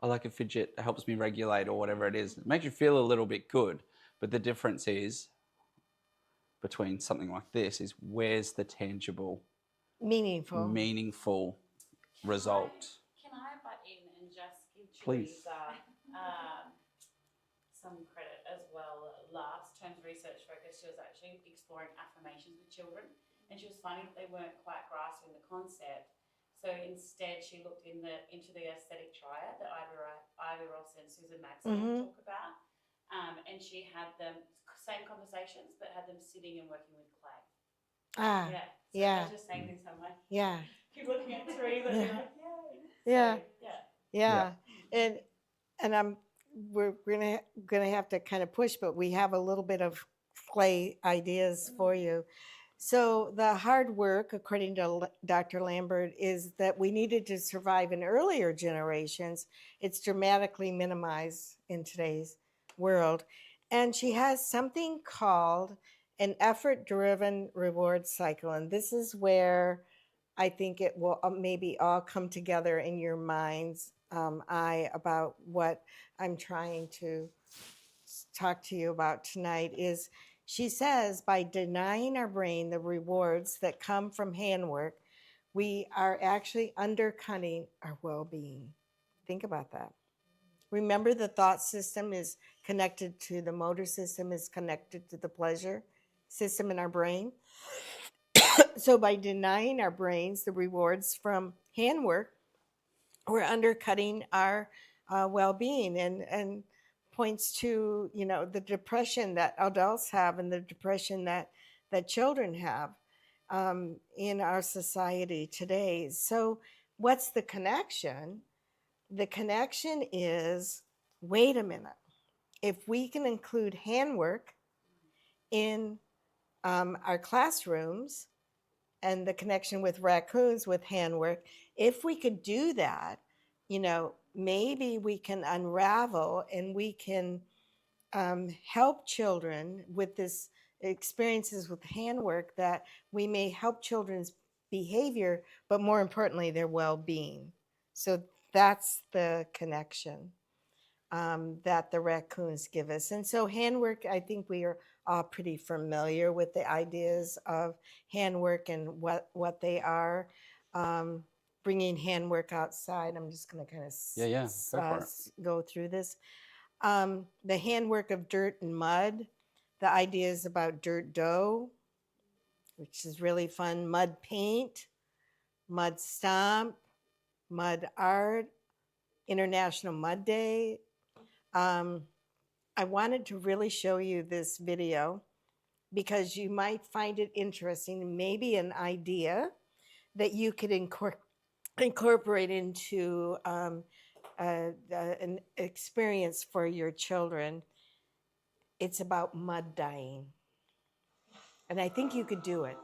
I like a fidget, it helps me regulate or whatever it is. It makes you feel a little bit good. But the difference is between something like this is where's the tangible, meaningful result? Can I butt in and just give Please. Teresa some credit as well? Last term's research focus, she was actually exploring affirmations with children, and she was finding that they weren't quite grasping the concept. So instead, she looked into the aesthetic triad that Ivy Ross and Susan Maxwell talk about. And she had them, same conversations, but had them sitting and working with clay. I was just saying this, I'm like, keep looking at trees and you're like, yay. And we're gonna have to kind of push, but we have a little bit of clay ideas for you. So the hard work, according to Dr. Lambert, is that we needed to survive in earlier generations. It's dramatically minimized in today's world. And she has something called an effort-driven reward cycle. And this is where I think it will maybe all come together in your mind's eye about what I'm trying to talk to you about tonight is, she says, by denying our brain the rewards that come from handwork, we are actually undercutting our well-being. Think about that. Remember, the thought system is connected to the motor system, is connected to the pleasure system in our brain. So by denying our brains the rewards from handwork, we're undercutting our well-being, and points to, you know, the depression that adults have and the depression that children have in our society today. So what's the connection? The connection is, wait a minute, if we can include handwork in our classrooms, and the connection with raccoons with handwork, if we could do that, you know, maybe we can unravel and we can help children with this experiences with handwork, that we may help children's behavior, but more importantly, their well-being. So that's the connection that the raccoons give us. And so handwork, I think we are all pretty familiar with the ideas of handwork and what they are. Bringing handwork outside, I'm just going to kind of Yeah, go for it. go through this. The handwork of dirt and mud, the ideas about dirt dough, which is really fun, mud paint, mud stomp, mud art, International Mud Day. I wanted to really show you this video because you might find it interesting, maybe an idea that you could incorporate into an experience for your children. It's about mud dyeing, and I think you could do it.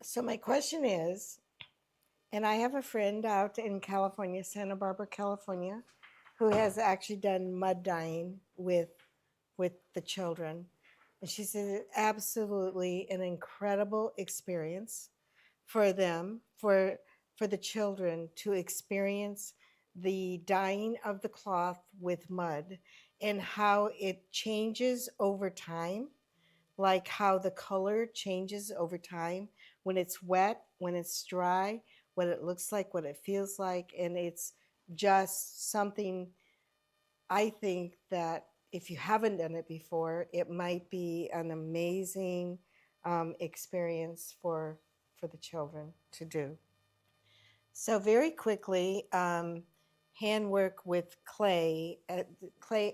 So my question is, and I have a friend out in California, Santa Barbara, California, who has actually done mud dyeing with the children. And she said it's absolutely an incredible experience for them, for the children to experience the dyeing of the cloth with mud and how it changes over time, like how the color changes over time when it's wet, when it's dry, what it looks like, what it feels like. And it's just something, I think, that if you haven't done it before, it might be an amazing experience for the children to do. So very quickly, handwork with clay,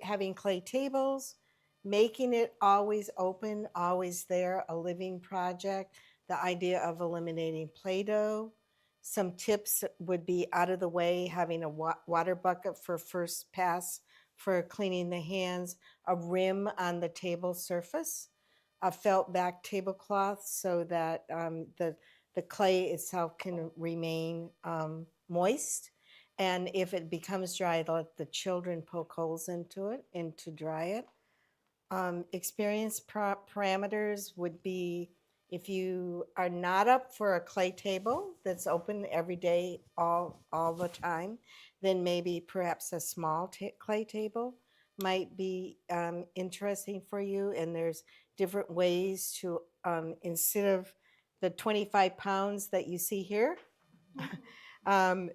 having clay tables, making it always open, always there, a living project. The idea of eliminating Play-Doh. Some tips would be out of the way, having a water bucket for first pass for cleaning the hands, a rim on the table surface, a felt back tablecloth so that the clay itself can remain moist. And if it becomes dry, let the children poke holes into it and to dry it. Experience parameters would be if you are not up for a clay table that's open every day, all the time, then maybe perhaps a small clay table might be interesting for you. And there's different ways to, instead of the 25 pounds that you see here,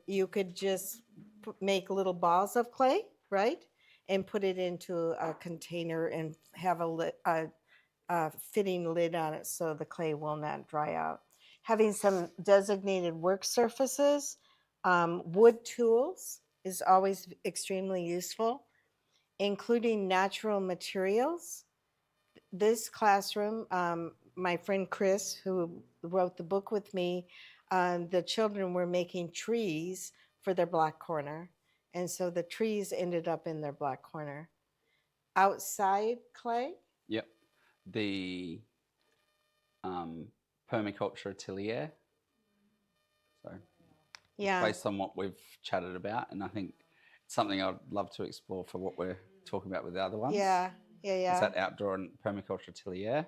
you could just make little balls of clay, right? And put it into a container and have a fitting lid on it so the clay will not dry out. Having some designated work surfaces, wood tools is always extremely useful, including natural materials. This classroom, my friend Chris, who wrote the book with me, the children were making trees for their black corner. And so the trees ended up in their black corner. Outside clay? Yep. The permaculture atelier. So Yeah. based on what we've chatted about, and I think it's something I'd love to explore for what we're talking about with the other ones. Yeah. Is that outdoor and permaculture atelier?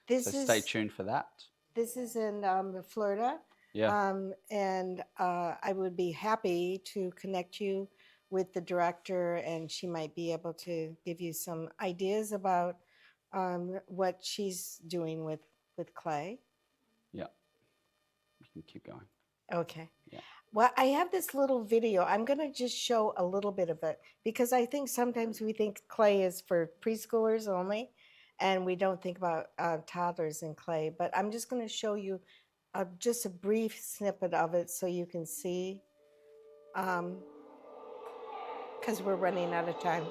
This So is, stay tuned for that. This is in Florida. Yeah. And I would be happy to connect you with the director, and she might be able to give you some ideas about what she's doing with clay. Yeah. You can keep going. Okay. Yeah. Well, I have this little video. I'm going to just show a little bit of it because I think sometimes we think clay is for preschoolers only, and we don't think about toddlers and clay. But I'm just going to show you just a brief snippet of it so you can see, because we're running out of time.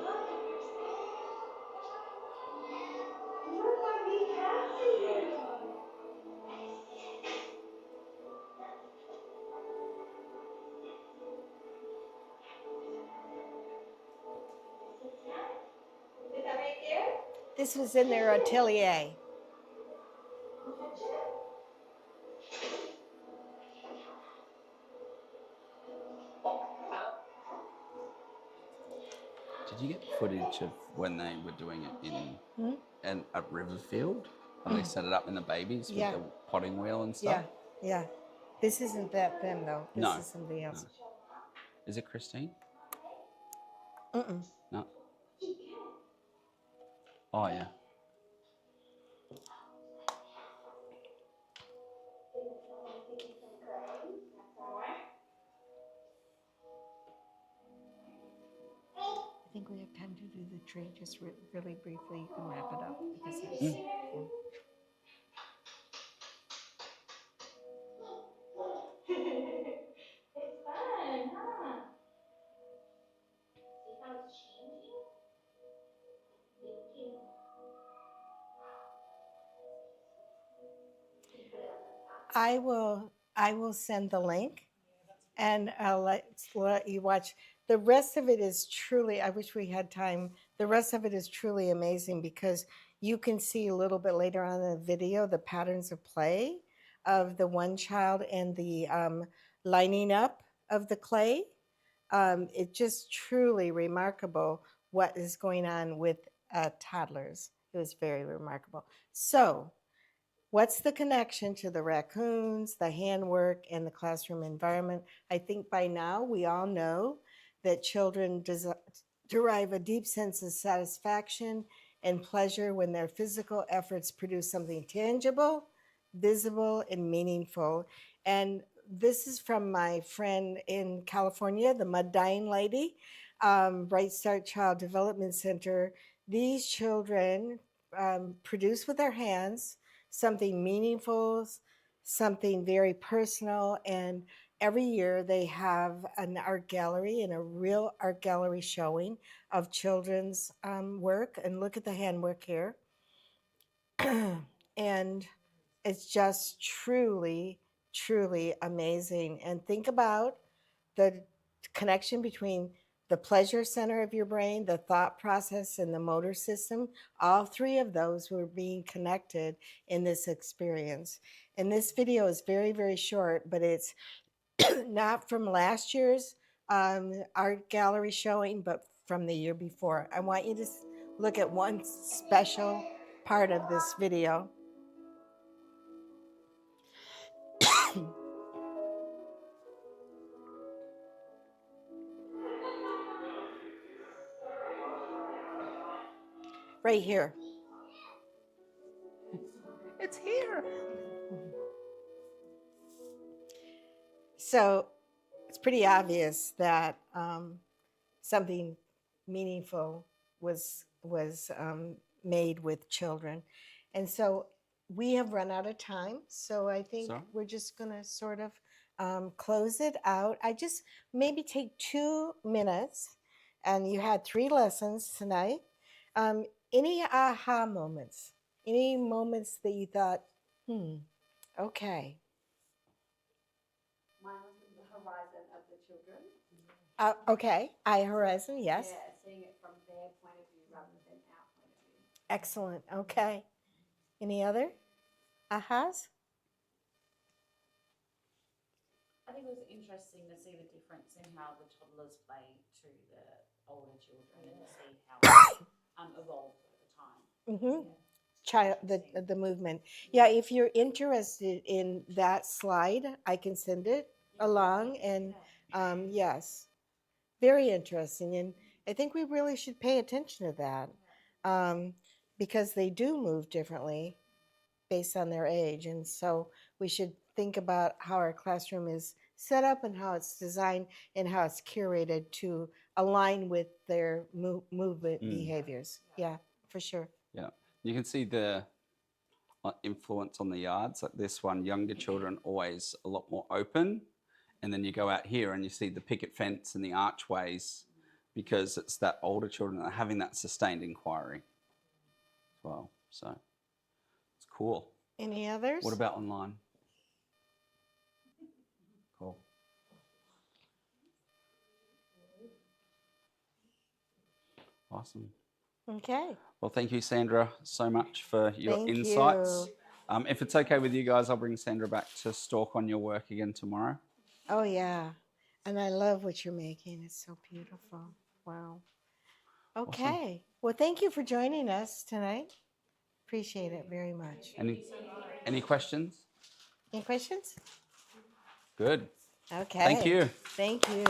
This was in their atelier. Did you get footage of when they were doing it in a river field? When they set it up in the babies with the potting wheel and stuff? Yeah. This isn't them though. This is somebody else. No. Is it Christine? Mm-mm. No. Oh, yeah. I think we have time to do the tree just really briefly. You can wrap it up because it's, It's fun, huh? See how it's changing? Thank you. I will send the link, and I'll let you watch. The rest of it is truly, I wish we had time. The rest of it is truly amazing because you can see a little bit later on in the video the patterns of play of the one child and the lining up of the clay. It's just truly remarkable what is going on with toddlers. It was very remarkable. So, what's the connection to the raccoons, the handwork, and the classroom environment? I think by now we all know that children derive a deep sense of satisfaction and pleasure when their physical efforts produce something tangible, visible, and meaningful. And this is from my friend in California, the Mud Dyeing Lady, Bright Start Child Development Center. These children produce with their hands something meaningful, something very personal. And every year they have an art gallery and a real art gallery showing of children's work. And look at the handwork here. And it's just truly, truly amazing. And think about the connection between the pleasure center of your brain, the thought process, and the motor system. All three of those were being connected in this experience. And this video is very, very short, but it's not from last year's art gallery showing, but from the year before. I want you to look at one special part of this video. Right here. It's here. So it's pretty obvious that something meaningful was made with children, and so we have run out of time. So I think we're just going to sort of close it out. I just maybe take 2 minutes, and you had 3 lessons tonight. Any aha moments? Any moments that you thought, okay. Mine was the horizon of the children. Okay, eye horizon, yes. Yeah, seeing it from their point of view rather than our point of view. Excellent, okay. Any other ahas? I think it was interesting to see the difference in how the toddlers play to the older children and to see how it evolved over time. Mm-hmm. Child, the movement. Yeah, if you're interested in that slide, I can send it along. And yes, very interesting. And I think we really should pay attention to that because they do move differently based on their age. And so we should think about how our classroom is set up and how it's designed and how it's curated to align with their movement behaviors. Yeah, for sure. Yeah. You can see the influence on the yards. Like this one, younger children always a lot more open. And then you go out here and you see the picket fence and the archways because it's that older children that are having that sustained inquiry as well. So it's cool. Any others? What about online? Cool. Awesome. Okay. Well, thank you, Sandra, so much for your Thank insights. you. If it's okay with you guys, I'll bring Sandra back to stalk on your work again tomorrow. Oh, yeah. And I love what you're making. It's so beautiful. Wow. Okay. Awesome. Well, thank you for joining us tonight. Appreciate it very much. Any questions? Any questions? Good. Okay. Thank you. Thank you.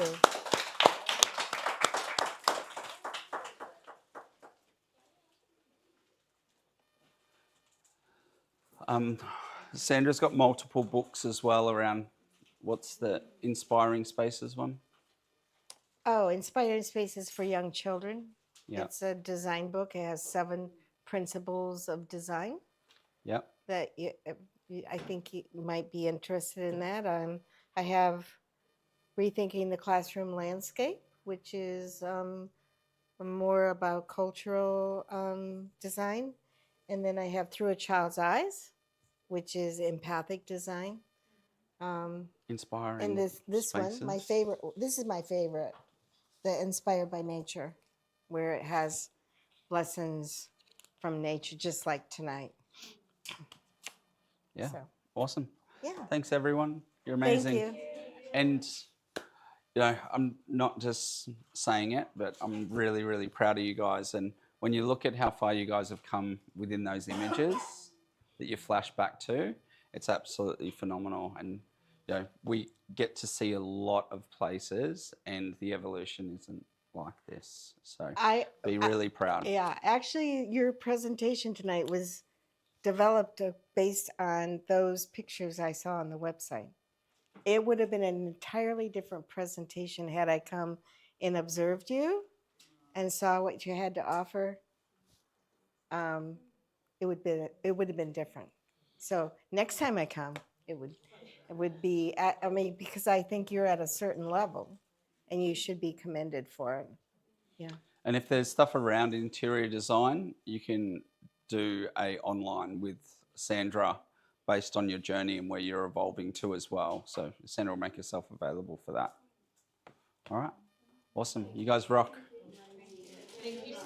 Sandra's got multiple books as well around what's the Inspiring Spaces one? Oh, Inspiring Spaces for Young Children. Yeah. It's a design book. It has 7 principles of design. Yep. That I think you might be interested in that. I have Rethinking the Classroom Landscape, which is more about cultural design. And then I have Through a Child's Eyes, which is empathic design. Inspiring. And this Spaces. one, my favorite. This is my favorite, the Inspired by Nature, where it has lessons from nature, just like tonight. Yeah. So. Awesome. Yeah. Thanks, everyone. You're amazing. Thank you. And you know, I'm not just saying it, but I'm really, really proud of you guys. And when you look at how far you guys have come within those images that you flash back to, it's absolutely phenomenal. And you know, we get to see a lot of places, and the evolution isn't like this. So be really proud. Yeah, actually, your presentation tonight was developed based on those pictures I saw on the website. It would have been an entirely different presentation had I come and observed you and saw what you had to offer. It would have been different. So next time I come, it would be, I mean, because I think you're at a certain level and you should be commended for it. Yeah. And if there's stuff around interior design, you can do a online with Sandra based on your journey and where you're evolving to as well. So Sandra will make herself available for that. All right. Awesome. You guys rock.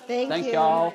Thank Thank you. y'all.